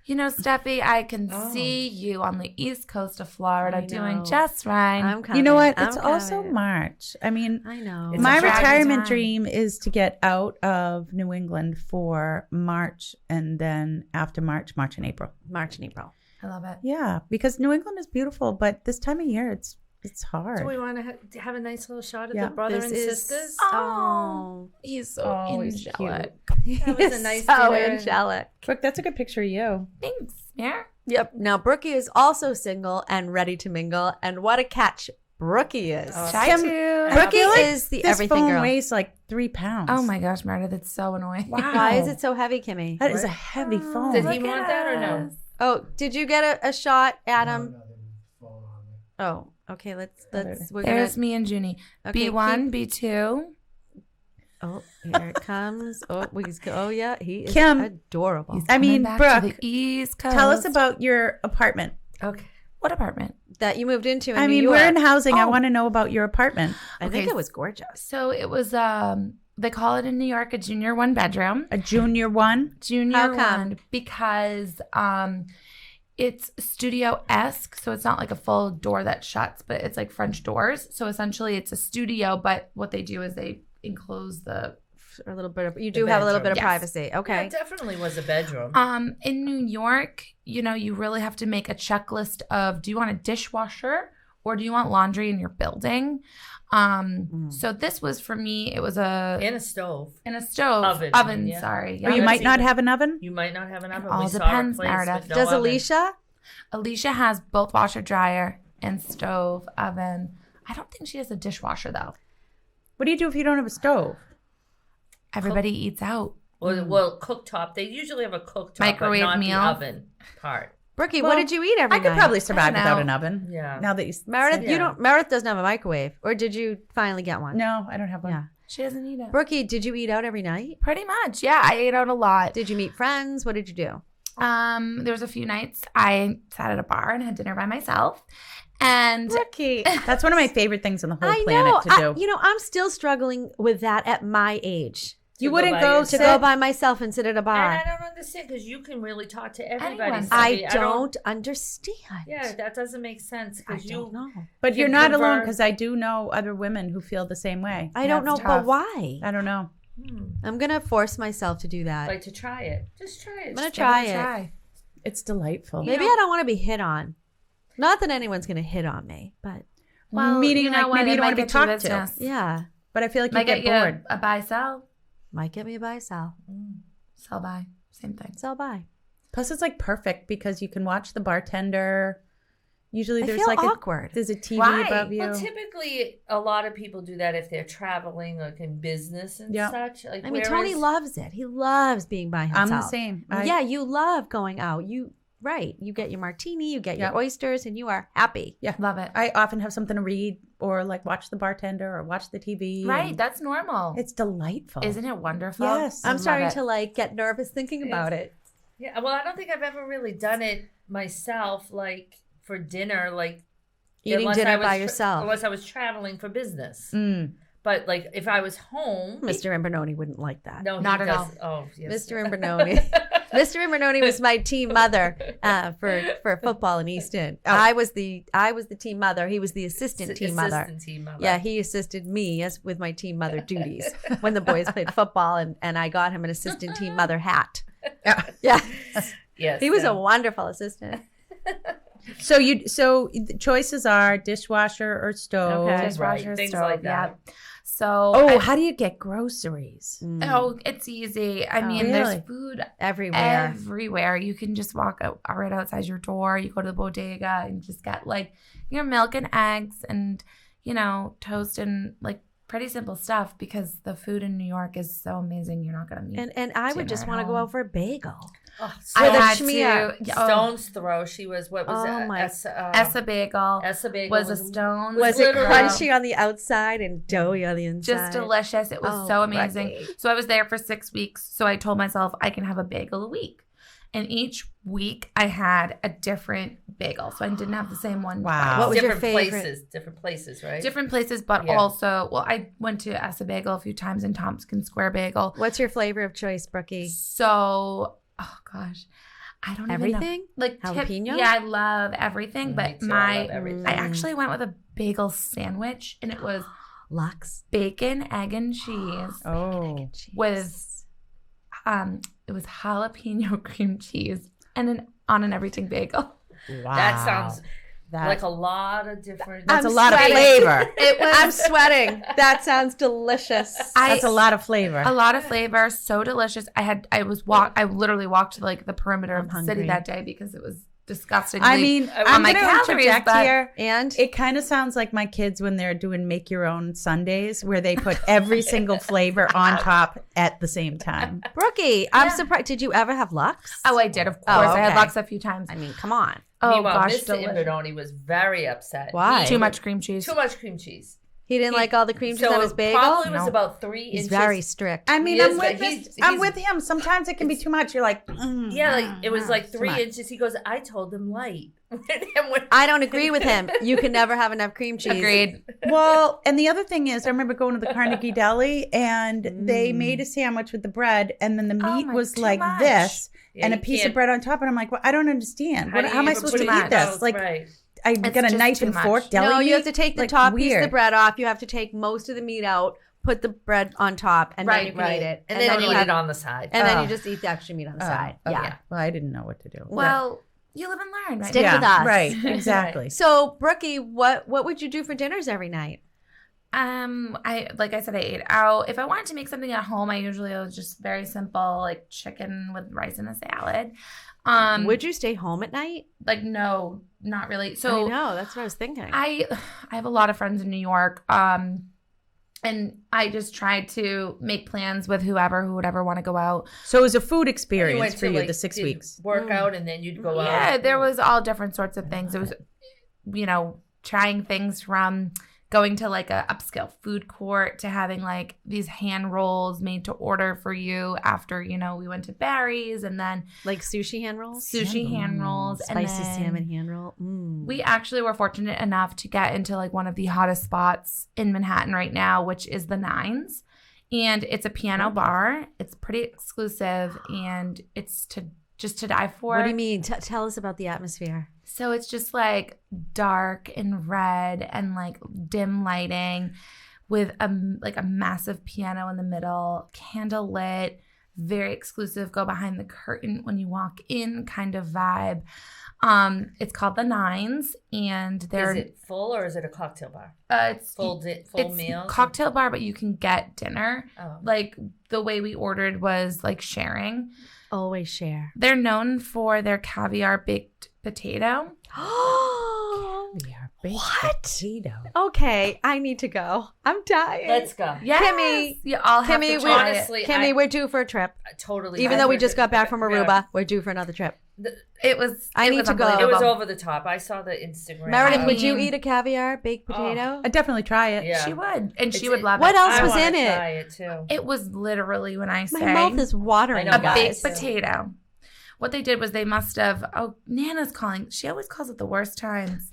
Steffi, I can see you on the East Coast of Florida I doing know. just right. I'm coming. You know what? I'm It's also coming. March. I mean, I know. It's my a dragon retirement time. dream is to get out of New England for March, and then after March and April. March and April. I love it. Yeah, because New England is beautiful, but this time of year it's It's hard. Do we want to have a nice little shot of Yeah, the brother this and is- sisters? Oh, He's so he's angelic. That was a nice so dinner. angelic. Brooke, that's a good picture of you. Thanks, Mare. Yep. Now Brookie is also single and ready to mingle, and what a catch Brookie is. Shy Kim, too. I Brookie feel like is the this everything phone girl. weighs like 3 pounds. Oh my gosh, Meredith, it's so annoying. Wow. Why is it so heavy, Kimmy? That is a heavy phone. Did he Look want at that or no? us. Oh, did you get a shot, Adam? Oh, okay. Let's. We're gonna. There's me and Junie. Okay, B1, B2. Oh, here it comes. Oh yeah, he is Kim, adorable. He's I coming mean, back Brooke, to the East Coast. Tell us about your apartment. Okay. What apartment? That you moved into in I New mean, York. we're in housing. I Oh. want to know about your apartment. I think Okay. it was gorgeous. So it was they call it in New York a junior 1 bedroom. A junior one. Junior How come? 1 because it's studio-esque, so it's not like a full door that shuts, but it's like French doors. So essentially it's a studio, but what they do is they enclose the A little bit of. You do have a little bit of Yes. privacy. Yeah, Okay. it definitely was a bedroom. in New York, you really have to make a checklist of, do you want a dishwasher or do you want laundry in your building? So this was for me, it was And a stove. in a stove. Oven, yeah. Sorry. Or Yeah. you that's might not even- have an oven. You might not have an oven. all We saw a depends, place Meredith. with no Does oven. Alicia? Alicia has both washer dryer and stove, oven. I don't think she has a dishwasher though. What do you do if you don't have a stove? Everybody eats out. Well, cooktop. They usually have a cooktop, Microwave but not meal. the oven part. Brookie, Well, what did you eat every I could night? probably survive I don't without know. an oven. Yeah. Now that you Meredith, Yeah. Meredith doesn't have a microwave, or did you finally get one? No, I don't have one. Yeah. She doesn't eat it. Brookie, did you eat out every night? Pretty much. Yeah, I ate out a lot. Did you meet friends? What did you do? There was a few nights I sat at a bar and had dinner by myself. And Brookie, That's one of my favorite things on the whole I planet know. to do. I'm still struggling with that at my age. You To wouldn't by go To yourself. go by myself and sit at a And bar. I don't understand because you can really talk to everybody. Anyone. Sophie. I don't understand. Yeah, that doesn't make sense I because don't know. But can you're not alone convert- because I do know other women who feel the same way. I don't know, That's but tough. why? I don't know. I'm gonna force myself to do that. like to try it. Just try it. I'm gonna Just try give it. It's delightful. Maybe I don't want to be hit on. Not that anyone's gonna hit on me, but well, Meaning you know like what? maybe you It don't want might to be get you talked to. business. yeah, But I feel like you Might get get bored. you a buy sell. might get me a buy sell. Sell buy. Same thing. Sell buy. Plus, it's like perfect because you can watch the bartender. Usually, I there's feel like awkward. there's a TV Why? above you. Well, typically, a lot of people do that if they're traveling, like in business and Yeah. such. Like, I mean, Tony whereas- loves it. He loves being by himself. I'm the same. Yeah, you love going out. You get your martini, you get your Yep. oysters, and you are happy. Love it. I often have something to read or like watch the bartender or watch the TV. Right. and That's normal. It's delightful. Isn't it wonderful? Yes. I'm love starting it. to like get nervous thinking about it. Yeah, well, I don't think I've ever really done it myself, like for dinner, like Eating unless dinner I was by yourself. unless I was traveling for business. Mm. But like if I was home, Mr. Imbornone wouldn't like that. no, he Not at does- Oh, yes. Mr. Imbornone. Mr. Imbornone was my team mother for football in East End. I was the team mother. He was the assistant team mother. Assistant team mother. Yeah, he assisted me as with my team mother duties when the boys played football, and I got him an assistant team mother hat. Yeah, Yes, he was yeah. a wonderful assistant. So the choices are dishwasher or stove. Okay. Dishwasher, Right, things stove, like yeah. that. So, Oh, how do you get groceries? oh, it's easy. I mean, really? there's food Everywhere. everywhere. You can just walk out right outside your door. You go to the bodega and just get like your milk and eggs and, toast and like pretty simple stuff because the food in New York is so amazing. You're not going to meet. And I would dinner just at want to go home. out for a bagel. Oh, I With a had schmear. to. Stone's throw. She was what was Oh it? my- Essa bagel Essa bagel was a stone. Was it literally- crunchy on the outside and doughy on the inside? Just delicious. It was Oh, so amazing. Becky. So I was there for 6 weeks. So I told myself I can have a bagel a week. And each week I had a different bagel. So I didn't have the same one. Wow. twice. What was your different favorite? Different places, right? Different places, but Yeah. also, I went to Essa Bagel a few times in Tompkins Square Bagel. What's your flavor of choice, Brookie? So, oh gosh, I don't even know. Everything? Like Jalapeno? yeah, I love everything, Me but too, I love everything. I actually went with a bagel sandwich, and it was Lux. bacon, egg, and cheese Oh, with it was jalapeno cream cheese and on an everything bagel. wow. That sounds Like a lot of different. That's I'm a lot sweating. of flavor. I'm sweating. That sounds delicious. That's a lot of flavor. A lot of flavor, so delicious. I literally walked like the perimeter of the city that day because it was disgustingly. I mean, on I'm my going to calories, interject but- here. And It kind of sounds like my kids when they're doing make your own sundaes where they put every single flavor on top at the same time. Brookie, I'm surprised. Did you ever have Lux? Oh, I did. Of course, Oh, I had okay. Lux a few times. I mean, come on. Oh Meanwhile, gosh, Mr. delicious. Inbornone was very upset. Why? Too much cream cheese. Too much cream cheese. He didn't like all the cream cheese So on his it bagel? probably was No. about 3 He's inches. very strict. I mean, He I'm is, with but he's- I'm he's- with him. Sometimes it can be too much. You're like, Yeah, like it was like too 3 much. inches. He goes, I told him light. I don't agree with him. You can never have enough cream cheese. Agreed. Well, and the other thing is, I remember going to the Carnegie Deli and they made a sandwich with the bread, and then the meat my, was too like much. this, Yeah, and a you piece of can't- bread on top, and I'm like, well, I don't understand. How do How you am I even supposed put to it eat on this? toast? Like, Right. I It's got a just knife too and much. fork deli No, meat? you have to take the Like, top piece of weird. the bread off. You have to take most of the meat out, put the bread on top, and then Right, you can Right. eat it. And then you eat have- it on the side. And then Oh. you just eat the extra meat on the Oh, side. okay. Yeah. Well, I didn't know what to do. Well, you live and learn, right? Stick with us. Right, exactly. So, Brookie, what would you do for dinners every night? I like I said, I ate out. If I wanted to make something at home, I usually was just very simple, like chicken with rice and a salad. Would you stay home at night? Like no, not really. I So know. That's what I was thinking. I have a lot of friends in New York. And I just tried to make plans with who would ever want to go out. So it was a food You experience went for to, you, like, the 6 did weeks. Work out and then you'd go out. Yeah, there was all different sorts of things. It was, trying things from going to like a upscale food court to having like these hand rolls made to order for you after, we went to Barry's, and then like sushi hand rolls? sushi hand rolls. and Spicy then salmon hand roll. We actually were fortunate enough to get into like one of the hottest spots in Manhattan right now, which is the Nines. And it's a piano bar. It's pretty exclusive and it's just to die for. What do you mean? Tell us about the atmosphere. So it's just like dark and red and like dim lighting with a massive piano in the middle, candle lit, very exclusive, go behind the curtain when you walk in kind of vibe. It's called the Nines, and they're Is it full or is it a cocktail bar? it's Full it's meals? cocktail bar, but you can get dinner. Oh. Like the way we ordered was like sharing. Always share. They're known for their caviar baked potato. What? Potato. Okay, I need to go. I'm dying. Let's go. Yes. Kimmy, You all have Kimmy, to we, try it. Honestly, Kimmy, we're due for a trip. Totally. Even though we just got back from Aruba, we're due for another trip. It was. I it need was to go. It was unbelievable. over the top. I saw the Instagram. Meredith, I would you mean- eat a caviar baked potato? I'd definitely try it. Yeah. She would, and she It's- would love What it. else I was wanna in it? try it too. It was literally when I My say mouth is watering. I know, a you guys. baked potato. What they did was they must have. Oh, Nana's calling. She always calls at the worst times.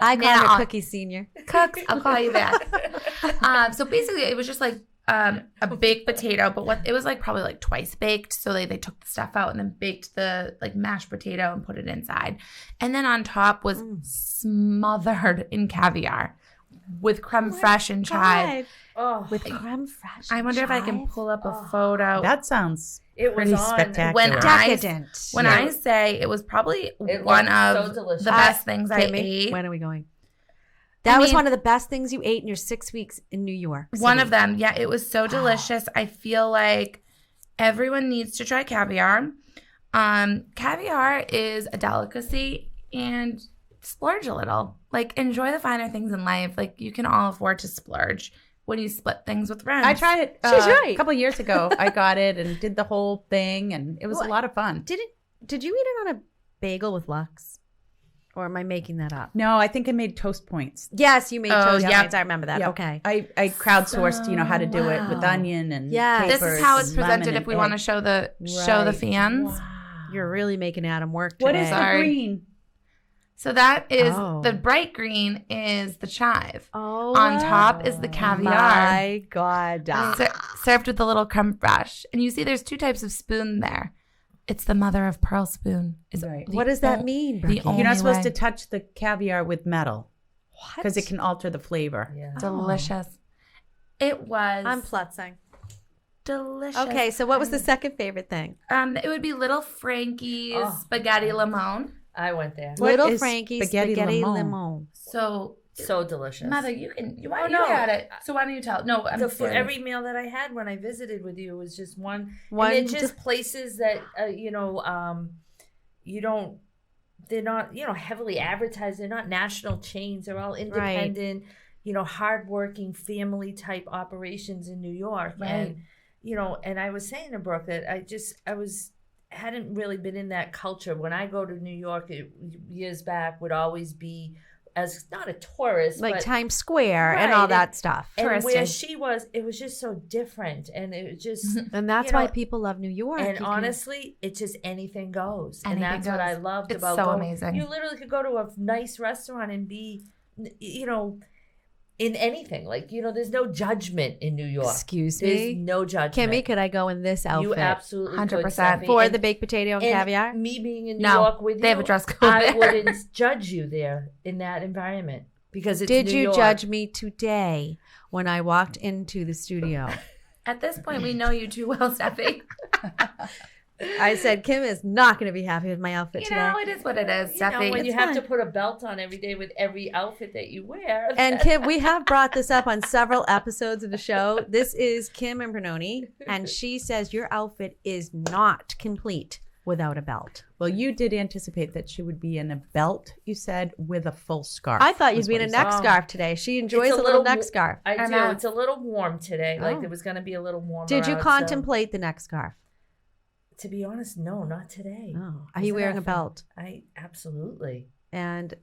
I call Now- her Cookie Senior. Cooks, I'll call you back. So basically, it was just like a baked potato, but it was like probably like twice baked. So they took the stuff out and then baked the like mashed potato and put it inside, and then on top was smothered in caviar with creme fraiche and chive. Oh, With creme fraiche. I wonder if I can pull up a photo. That sounds it was pretty on. spectacular. When decadent. When I say it was probably It one looked of so delicious. the best things I Kimmy, ate. when are we going? That I was mean- one of the best things you ate in your 6 weeks in New York. One City. of them. Yeah, it was so delicious. I feel like everyone needs to try caviar. Caviar is a delicacy, and splurge a little. Like, enjoy the finer things in life. Like, you can all afford to splurge when you split things with friends. I tried it She's right. a couple of years ago. I got it and did the whole thing, and it was a lot of fun. Did you eat it on a bagel with Lux? Or am I making that up? No, I think I made toast points. Yes, you made Oh, toast yeah. points. I remember that. Yeah. Okay. I crowdsourced, how to do it with Wow. onion and Yeah. This is how it's capers and presented lemon if we and want to egg. show the Right. fans. You're really making Adam work today. What is Sorry. the green? So that is Oh. the bright green is the chive. Oh, On top is the caviar. My God. Served with a little creme fraiche. And you see there's two types of spoon there. It's the mother of pearl spoon. Right. What does that mean, Brookie? only You're not supposed way. to touch the caviar with metal What? because it can alter the flavor. Yeah. Delicious. It was I'm plutzing. delicious. Okay, so what was the second favorite thing? It would be Little Frankie's spaghetti limon. I went there. What Little is Frankie's spaghetti lemon. lemon? So, So delicious. Mother, you Oh, you no. had it. So why don't you tell? No, I'm serious. Every meal that I had when I visited with you was just one. One And they're just places that you don't. They're not heavily advertised. They're not national chains. They're all independent. Hardworking family type operations in New York. Right. And I was saying to Brooke that hadn't really been in that culture. When I go to New York years back, would always be as not a tourist, like but Times Square and Right, all that stuff. and where touristy. she was, it was just so different, and it was just And that's why people love New York. And You can- honestly, it's just anything goes, and Anything that's what I goes. loved It's about so going. amazing. You literally could go to a nice restaurant and be, in anything. Like there's no judgment in New York. Excuse There's me, no judgment. Kimmy, could I go in this outfit? You absolutely 100%. could, Steffi. For And- the baked potato and and caviar? Me being in New No, York with you, they have a dress code I there. wouldn't judge you there in that environment because it's Did New you York. judge me today when I walked into the studio? At this point, we know you too well, Steffi. I said, Kim is not going to be happy with my outfit You today. know, it is what it is, Steffi. When you It's have fine. to put a belt on every day with every outfit that you wear. And Kim, we have brought this up on several episodes of the show. This is Kim Imbornone, and she says your outfit is not complete without a belt. Well, you did anticipate that she would be in a belt, you said, with a full scarf. I thought you'd was be in what a you neck said. scarf today. She enjoys It's a little neck wa- scarf. I And do. I- It's a little warm today. Like Oh. it was going to be a little warmer. Did you out, so- contemplate the neck scarf? To be honest, no, not today. Oh, are you Isn't wearing that a fun? belt? I absolutely. And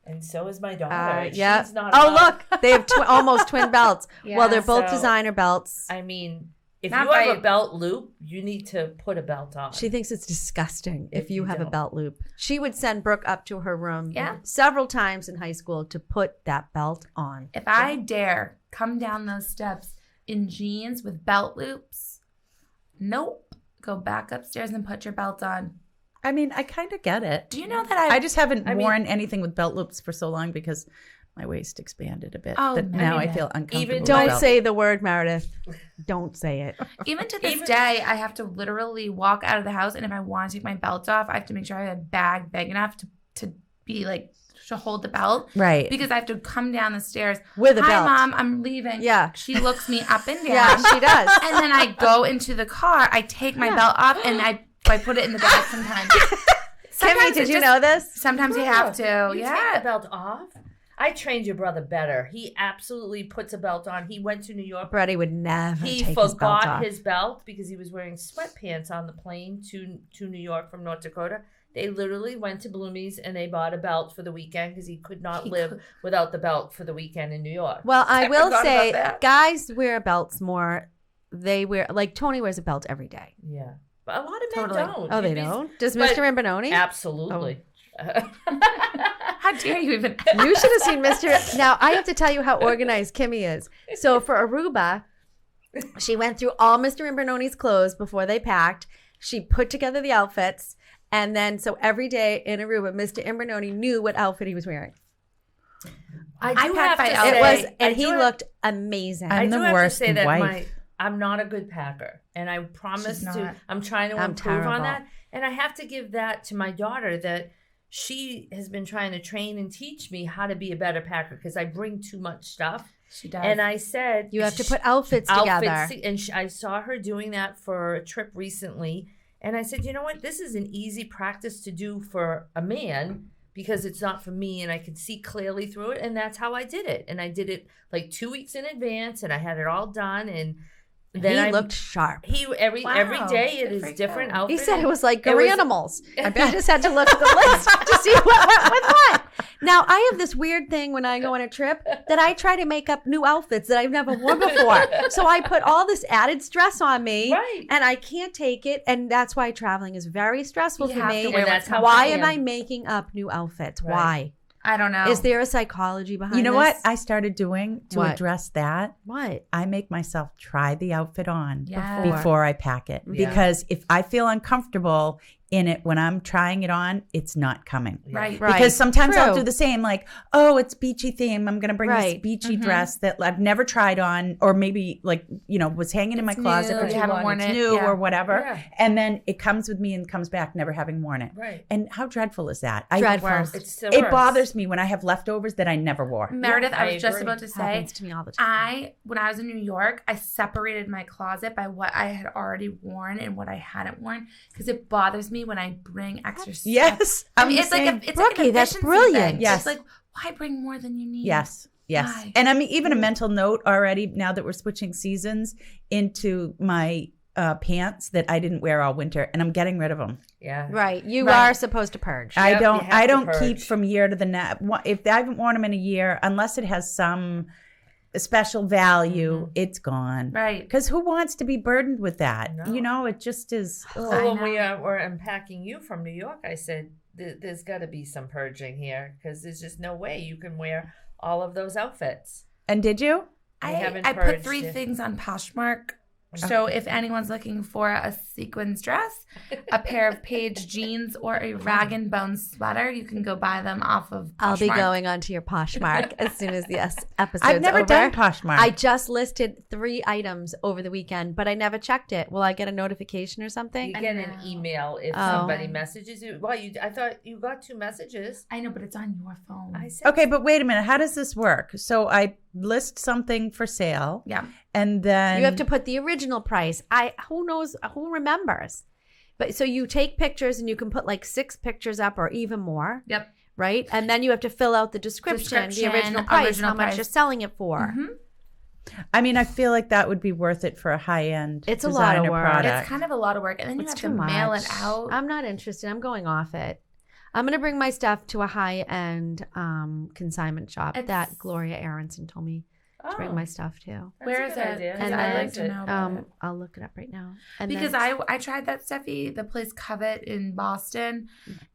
And so is my daughter. yeah. She's not. Oh, allowed- look, they have almost twin belts. Well, they're both so- designer belts. I mean, if Not you have by- a belt loop, you need to put a belt on. She thinks it's disgusting if If you you have a don't. belt loop. She would send Brooke up to her room Yeah. several times in high school to put that belt on. If I dare come down those steps in jeans with belt loops, nope. Go back upstairs and put your belt on. I mean, I kind of get it. Do you know that I just haven't I mean- worn anything with belt loops for so long because my waist expanded a bit. Oh, that now I Meredith. feel uncomfortable. Even with Don't belts. say the word, Meredith. Don't say it. even to this Even- day, I have to literally walk out of the house, and if I want to take my belt off, I have to make sure I have a bag big enough to be like to hold the belt. Right. Because I have to come down the stairs With a Hi, belt. Mom, I'm leaving. Yeah. She looks me up and down. Yeah, she does. And then I go into the car. I take my Yeah. belt off and I put it in the bag sometimes. Kimmy, Sometimes did it you just- know this? Sometimes you have to. You take Yeah. the belt off. I trained your brother better. He absolutely puts a belt on. He went to New York. Brady would never He take his belt forgot off. his belt because he was wearing sweatpants on the plane to New York from North Dakota. They literally went to Bloomie's and they bought a belt for the weekend because he could not live without the belt for the weekend in New York. Well, I I will forgot say about that. guys wear belts more. They wear, like Tony wears a belt every day. Yeah. But a lot of men Totally. don't. Oh, they You'd be- don't? Does but- Mr. Imbornone? Absolutely. How dare you even? You should have seen Mr. Now, I have to tell you how organized Kimmy is. So for Aruba, she went through all Mr. Imbornone's clothes before they packed. She put together the outfits. And then, so every day in Aruba, Mr. Imbornone knew what outfit he was wearing. I I do packed have my to outfit. It say, was, I and do he have- looked amazing. I'm I do the have worst to say that wife. I'm not a good packer, and I promise She's to. not. I'm trying to I'm improve on terrible. that, and I have to give that to my daughter that she has been trying to train and teach me how to be a better packer because I bring too much stuff. She does. And I said You have to put outfits together. and I saw her doing that for a trip recently, and I said, you know what, this is an easy practice to do for a man because it's not for me and I can see clearly through it, and that's how I did it. And I did it like 2 weeks in advance, and I had it all done, and then He I looked sharp. every Wow. day it Good is for you. different He outfit. said it was like It was- animals. I just had to look at the list to see what went with what. Now, I have this weird thing when I go on a trip that I try to make up new outfits that I've never worn before. So I put all this added stress on me, Right. and I can't take it. And that's why traveling is very stressful You for have me. to wear And that's how Why I am am. I making up new outfits? Right. Why? I don't know. Is there a psychology behind You know what this? I started doing to What? address that? What? I make myself try the outfit on Yes. before I pack it. Yeah. Because if I feel uncomfortable in it when I'm trying it on, it's not coming. Right. Because sometimes I'll True. do the same, like, oh, it's beachy theme. I'm going to bring this Right. beachy dress that I've never tried on, or maybe like, was hanging in my It's closet new, for you too haven't long. worn It's it, new yeah. or whatever. Yeah. And then it comes with me and comes back never having worn it. Right. And how dreadful is that? Dreadful. It's the It worst. bothers me when I have leftovers that I never wore. Meredith, Yeah, I was just agree. about to say, Happens to me all the time. when I was in New York, I separated my closet by what I had already worn and what I hadn't worn because it bothers me when I bring extra stuff. Yes. I I'm mean, the it's like same. it's Brookie, like an that's efficiency brilliant. thing. Yes. It's like, why bring more than you need? Yes. Yes. Why? And I mean, even a mental note already, now that we're switching seasons, into my pants that I didn't wear all winter, and I'm getting rid of them. Yeah. Right. You Right. are supposed to purge. Yep, you have I to don't keep purge. from year to the next. If I haven't worn them in a year, unless it has some special value, it's gone. Right. Because who wants to be burdened with that? No. It just is. So I when know. we were unpacking you from New York, I said, there's got to be some purging here because there's just no way you can wear all of those outfits. And did you? haven't I put purged 3 it. things on Poshmark. So if anyone's looking for a sequins dress, a pair of Paige jeans, or a rag and bone sweater, you can go buy them off of Poshmark. I'll be going onto your Poshmark as soon as the episode's I've never over. done Poshmark. I just listed 3 items over the weekend, but I never checked it. Will I get a notification or something? You get an email if Oh. somebody messages you. Well, I thought you got 2 messages. I know, but it's on your phone. I said, Okay, but wait a minute. How does this work? So I list something for sale, Yeah. and then You have to put the original price. Who knows? Who remembers? But so you take pictures and you can put like 6 pictures up or even more. Yep. Right, and then you have to fill out the description, the original price, how much you're selling it for. Mhm. I mean, I feel like that would be worth it for a high-end It's a lot of designer work. product. It's kind of a lot of work. And then you It's have too to mail much. it out. I'm not interested. I'm going off it. I'm going to bring my stuff to a high-end consignment shop It's- that Gloria Aronson told me to bring my stuff to. Where is it? And I'd then, like to know about it. I'll look it up right now. And Because then, I tried that, Steffi, the place Covet in Boston,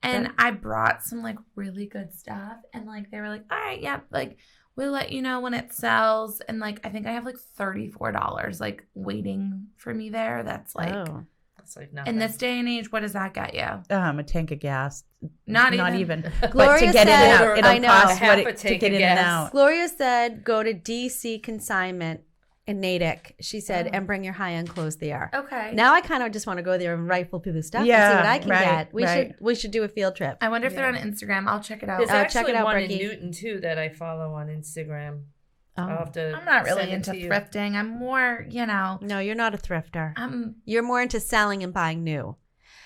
and I brought some like really good stuff, and like they were like, all right, yeah, like we'll let you know when it sells, and like I think I have like $34 like waiting for me there. That's like It's like nothing. in this day and age, what does that get you? A tank of gas. Not even. even. But Gloria to get said- in and out, it'll I know. cost Half what a it to tank get of in and gas. out. Gloria said, go to DC Consignment in Natick. She said, and bring your high-end clothes there. Okay. Now I kind of just want to go there and rifle through the stuff and see Yeah, what I can right, get. We should do a field trip. I wonder if they're on Instagram. I'll check it out. There's check actually it out, one Bricky. in Newton too that I follow on Instagram. I'll have to I'm not really send it into to you. thrifting. I'm more, No, you're not a thrifter. I'm You're more into selling and buying new.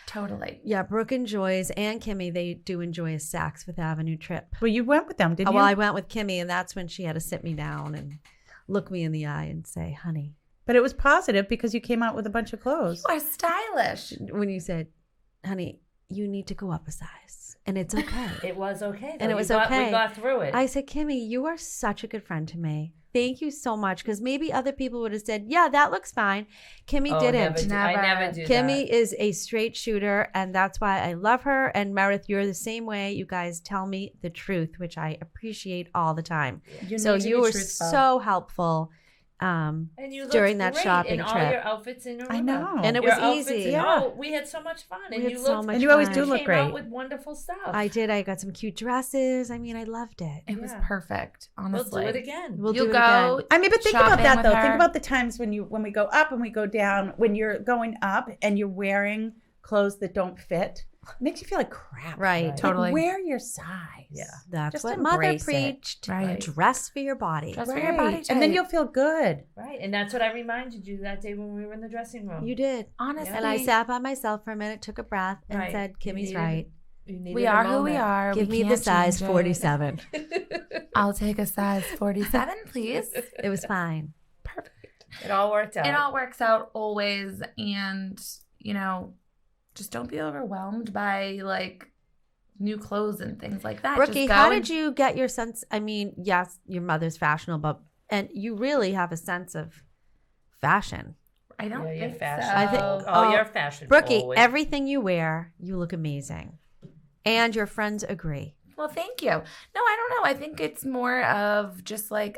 totally. Yeah, Brooke enjoys, and Kimmy, they do enjoy a Saks Fifth Avenue trip. Well, you went with them, didn't Well, you? I went with Kimmy, and that's when she had to sit me down and look me in the eye and say, honey, But it was positive because you came out with a bunch of clothes. You are stylish. when you said, honey, you need to go up a size, and it's okay. It was okay. And though. it was We okay. got through it. I said, Kimmy, you are such a good friend to me. Thank you so much. Because maybe other people would have said, yeah, that looks fine. Kimmy Oh, didn't. I never do Kimmy that. is a straight shooter, and that's why I love her. And Meredith, you're the same way. You guys tell me the truth, which I appreciate all the time. So need to you be were truthful. so helpful And you looked during that great shopping in all trip. your outfits in Aruba. I know. And it Your was outfits easy. and- Yeah. Oh, we had so much fun. We And had you so looked, much And you always fun. do look came out great. with wonderful stuff. I did. I got some cute dresses. I mean, I loved it. It was Yeah. perfect, We'll honestly. do it again. We'll You'll do it go. again. I mean, but think about shopping that with though. her. Think about the times when we go up and we go down. When you're going up and you're wearing clothes that don't fit, it makes you feel like crap. Right. Right. Like, Totally. wear your size. Yeah. That's Just what Mother embrace it. preached. Right. Dress for your body. Dress for your body Right. And then type. you'll feel good. Right. And that's what I reminded you that day when we were in the dressing room. You did. Honestly, And I sat by myself for a minute, took a breath, and Right. said, You Kimmy's needed- right. You needed we a are who we moment. are. Give We me the can't size change it. 47. I'll take a size 47, please. It was fine. Perfect. It all worked out. It all works out always, and just don't be overwhelmed by like new clothes and things like that. Brookie, Just go how and- did you get your sense? I mean, yes, your mother's fashionable, and you really have a sense of fashion. I don't Yeah, you're think fashion. so. I think- Oh, you're fashion Brookie, forward. everything you wear, you look amazing. And your friends agree. Well, thank you. No, I don't know. I think it's more of just like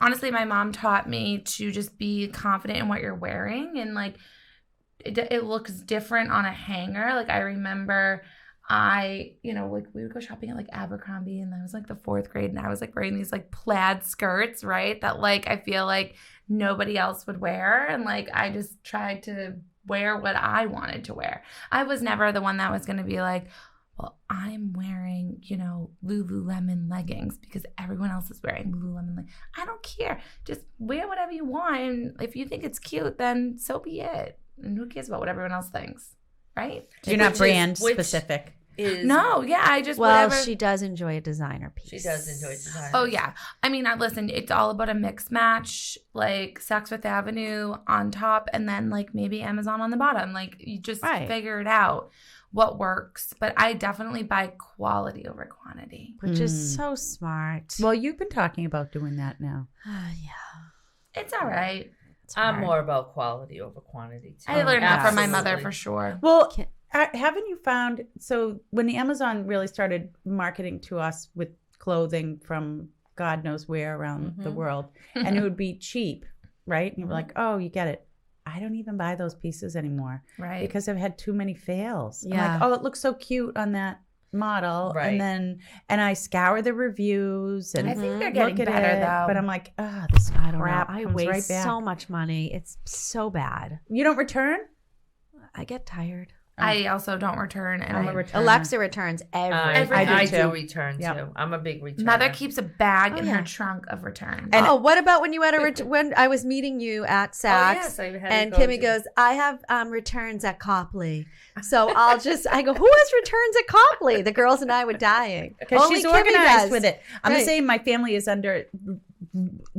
honestly, my mom taught me to just be confident in what you're wearing and like it looks different on a hanger. Like I remember like we would go shopping at like Abercrombie, and I was like the 4th grade, and I was like wearing these like plaid skirts, right? That like I feel like nobody else would wear, and like I just tried to wear what I wanted to wear. I was never the one that was going to be like, well, I'm wearing, Lululemon leggings because everyone else is wearing Lululemon leggings. I don't care. Just wear whatever you want. And if you think it's cute, then so be it. And who cares about what everyone else thinks, right? You're not brand specific. No, yeah, I just Well, whatever. she does enjoy a designer piece. She does enjoy design. Oh yeah, I mean, listen, it's all about a mix match, like Saks Fifth Avenue on top, and then like maybe Amazon on the bottom. Like you just figure it out what works. But I definitely buy quality over quantity, Which is so smart. Well, you've been talking about doing that now. Yeah. it's all right. I'm more about quality over quantity too. I learned that from my Absolutely. mother for sure. Well, haven't you found, so when the Amazon really started marketing to us with clothing from God knows where around the world, and it would be cheap, right? And you were like, oh, you get it. I don't even buy those pieces anymore. Right. Because I've had too many fails. Yeah. I'm like, oh, it looks so cute on that model. Right. And I scour the reviews and I think they're look getting at better it, though. but I'm like, this I don't crap know. I comes waste right back. so much money. It's so bad. You don't return? I get tired. I also don't return, and I'm a returner. Alexa returns everything. I I do do too. return Yep. too. I'm a big returner. Mother keeps a bag in yeah. her trunk of returns. And- what about when you had when I was meeting you at Saks? yes, I had and to go Kimmy to- goes, I have returns at Copley. So I go, who has returns at Copley? The girls and I were dying. Because Only she's Kimmy organized does. with it. I'm the Right. same. My family is under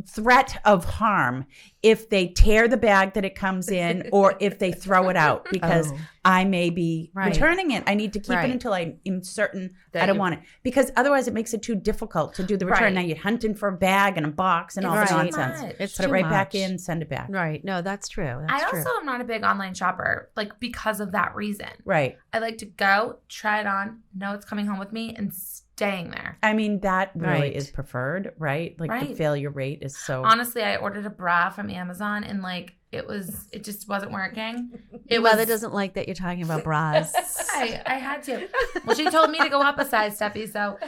threat of harm if they tear the bag that it comes in or if they throw it out because I may be Right. returning it. I need to keep Right. it until I'm certain That I don't you- want it because otherwise it makes it too difficult to do the return. Right. Now you're hunting for a bag and a box and all Right. the nonsense. Much. It's Put it too right much. back in, send it back. Right. No, that's true. I That's also am not a big online shopper, like because of that reason. Right. I like to go, try it on, know it's coming home with me, and staying there. I mean, that really Right. is preferred, right? Like the Right. failure rate is so. Honestly, I ordered a bra from Amazon, and like it just wasn't working. Your mother doesn't like that you're talking about bras. I had to. Well, she told me to go up a size, Steffi. So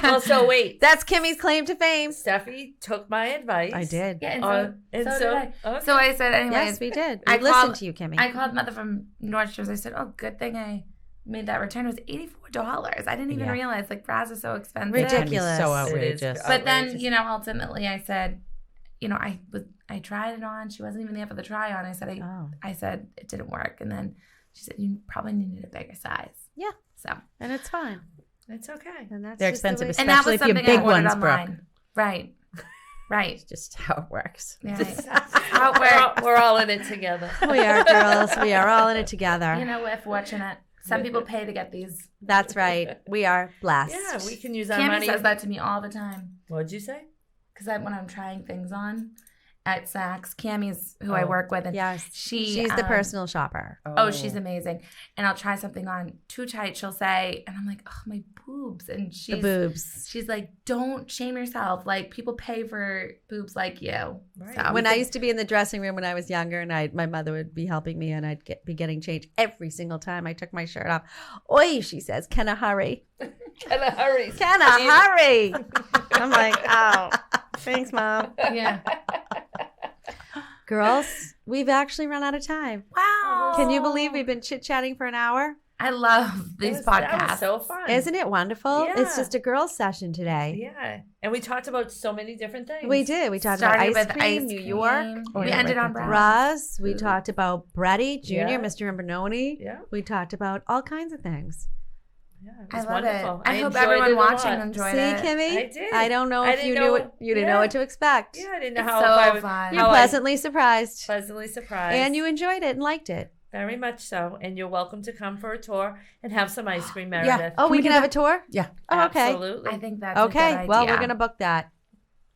Well, so wait. That's Kimmy's claim to fame. Steffi took my advice. I did. yeah, and And so so, did I. okay. So I said, anyways, Yes, we did. I I listened called- to you, Kimmy. I called mother from Nordstrom's. I said, oh, good thing I made that return. It was $84. I didn't even Yeah. realize like bras are so expensive. It can be Ridiculous. so It is outrageous. But then, outrageous. ultimately I said, I tried it on. She wasn't even there for the try on. I said it didn't work. And then she said, you probably needed a bigger size. Yeah. So, and it's fine. It's okay. And that's They're just the expensive, way- and that Especially was if you have something I big ordered ones, Brooke. online. Right. Right. It's just how it works. Yeah. How it works. We're all in it together. We are girls. We are all in it together. We're fortunate. Some people pay to get these. That's right. We are blessed. Yeah, we can use our Cammy money. says that to me all the time. What'd you say? Because when I'm trying things on at Saks, Cammy's who I Oh. work with. And Yes. she's the personal shopper. Oh, she's amazing. And I'll try something on too tight, she'll say, and I'm like, oh, my boobs. And The boobs. she's like, don't shame yourself. Like, people pay for boobs like you. Right. So, When I used to be in the dressing room when I was younger, and my mother would be helping me, and I'd be getting changed every single time I took my shirt off. Oi, she says, can I hurry? Gotta hurry. Can I hurry? I'm like, oh, thanks, Mom. yeah. Girls, we've actually run out of time. Wow. Can you believe we've been chit-chatting for an hour? I love these That podcasts. was so fun. Isn't it wonderful? It's Yeah. just a girls' session today. Yeah. And we talked about so many different things. We did. We talked about Started ice with cream, ice New cream. York. We yeah, ended right on there. bras. Roz. We talked about Bretty Jr., Yeah. Mr. Imbornone. Yeah. We talked about all kinds of things. Yeah, it I was love wonderful. it. I hope enjoyed everyone it a watching lot. enjoyed See, it. Kimmy? I did. I don't know I if didn't you know- knew what you didn't know yeah. what to expect. Yeah, I didn't know It's how so I would, fun. You're how pleasantly surprised. pleasantly surprised. And you enjoyed it and liked it. Very much so. And you're welcome to come for a tour and have some ice cream, Yeah. Meredith. Oh, Can we we can do have that? a tour? Yeah. Oh, okay. Absolutely. I think that's a Okay. good idea. Well, we're going to book that.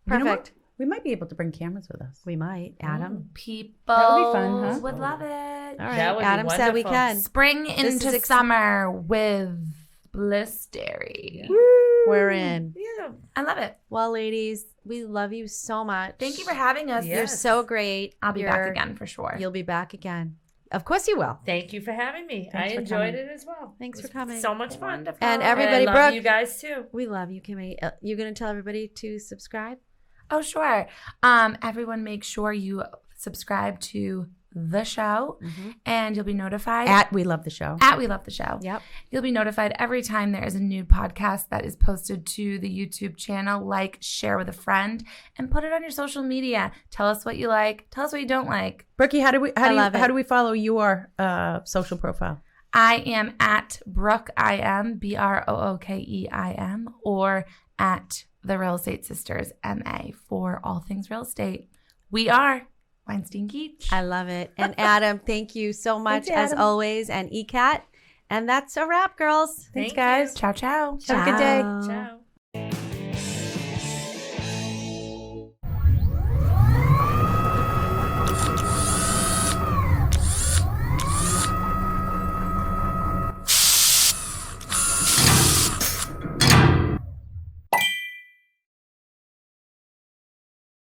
You know what? Perfect. We might be able to bring cameras with us. We might. Adam. People That would be fun, huh? would love it. All right. That would be Adam said we wonderful. can. Spring This into is summer with Bliss Dairy. We're in. Yeah. I love it. Well, ladies, we love you so much. Thank you for having us. Yeah. You're Yes. so great. I'll be You're- back again for sure. You'll be back again. Of course you will. Thank you for having me. I enjoyed it as well. Thanks It for was coming. So much fun. Wonderful. And everybody, I love Brooke, you guys too. we love you, Kimmy. You're going to tell everybody to subscribe? Oh, sure. Everyone make sure you subscribe to the show and you'll be notified. At We Love the Show. At We Love the Show. Yep. You'll be notified every time there is a new podcast that is posted to the YouTube channel. Like, share with a friend, and put it on your social media. Tell us what you like. Tell us what you don't like. Brookie, how do we follow your social profile? I am at Brooke IM, BROOKEIM, or at The Real Estate Sisters, MA, for all things real estate. We are Weinstein Keach. I love it. And Adam, thank you so much Thanks, as Adam. always. And ECAT. And that's a wrap, girls. Thank Thanks, guys. Ciao, ciao. Have a good day. Ciao. Ciao.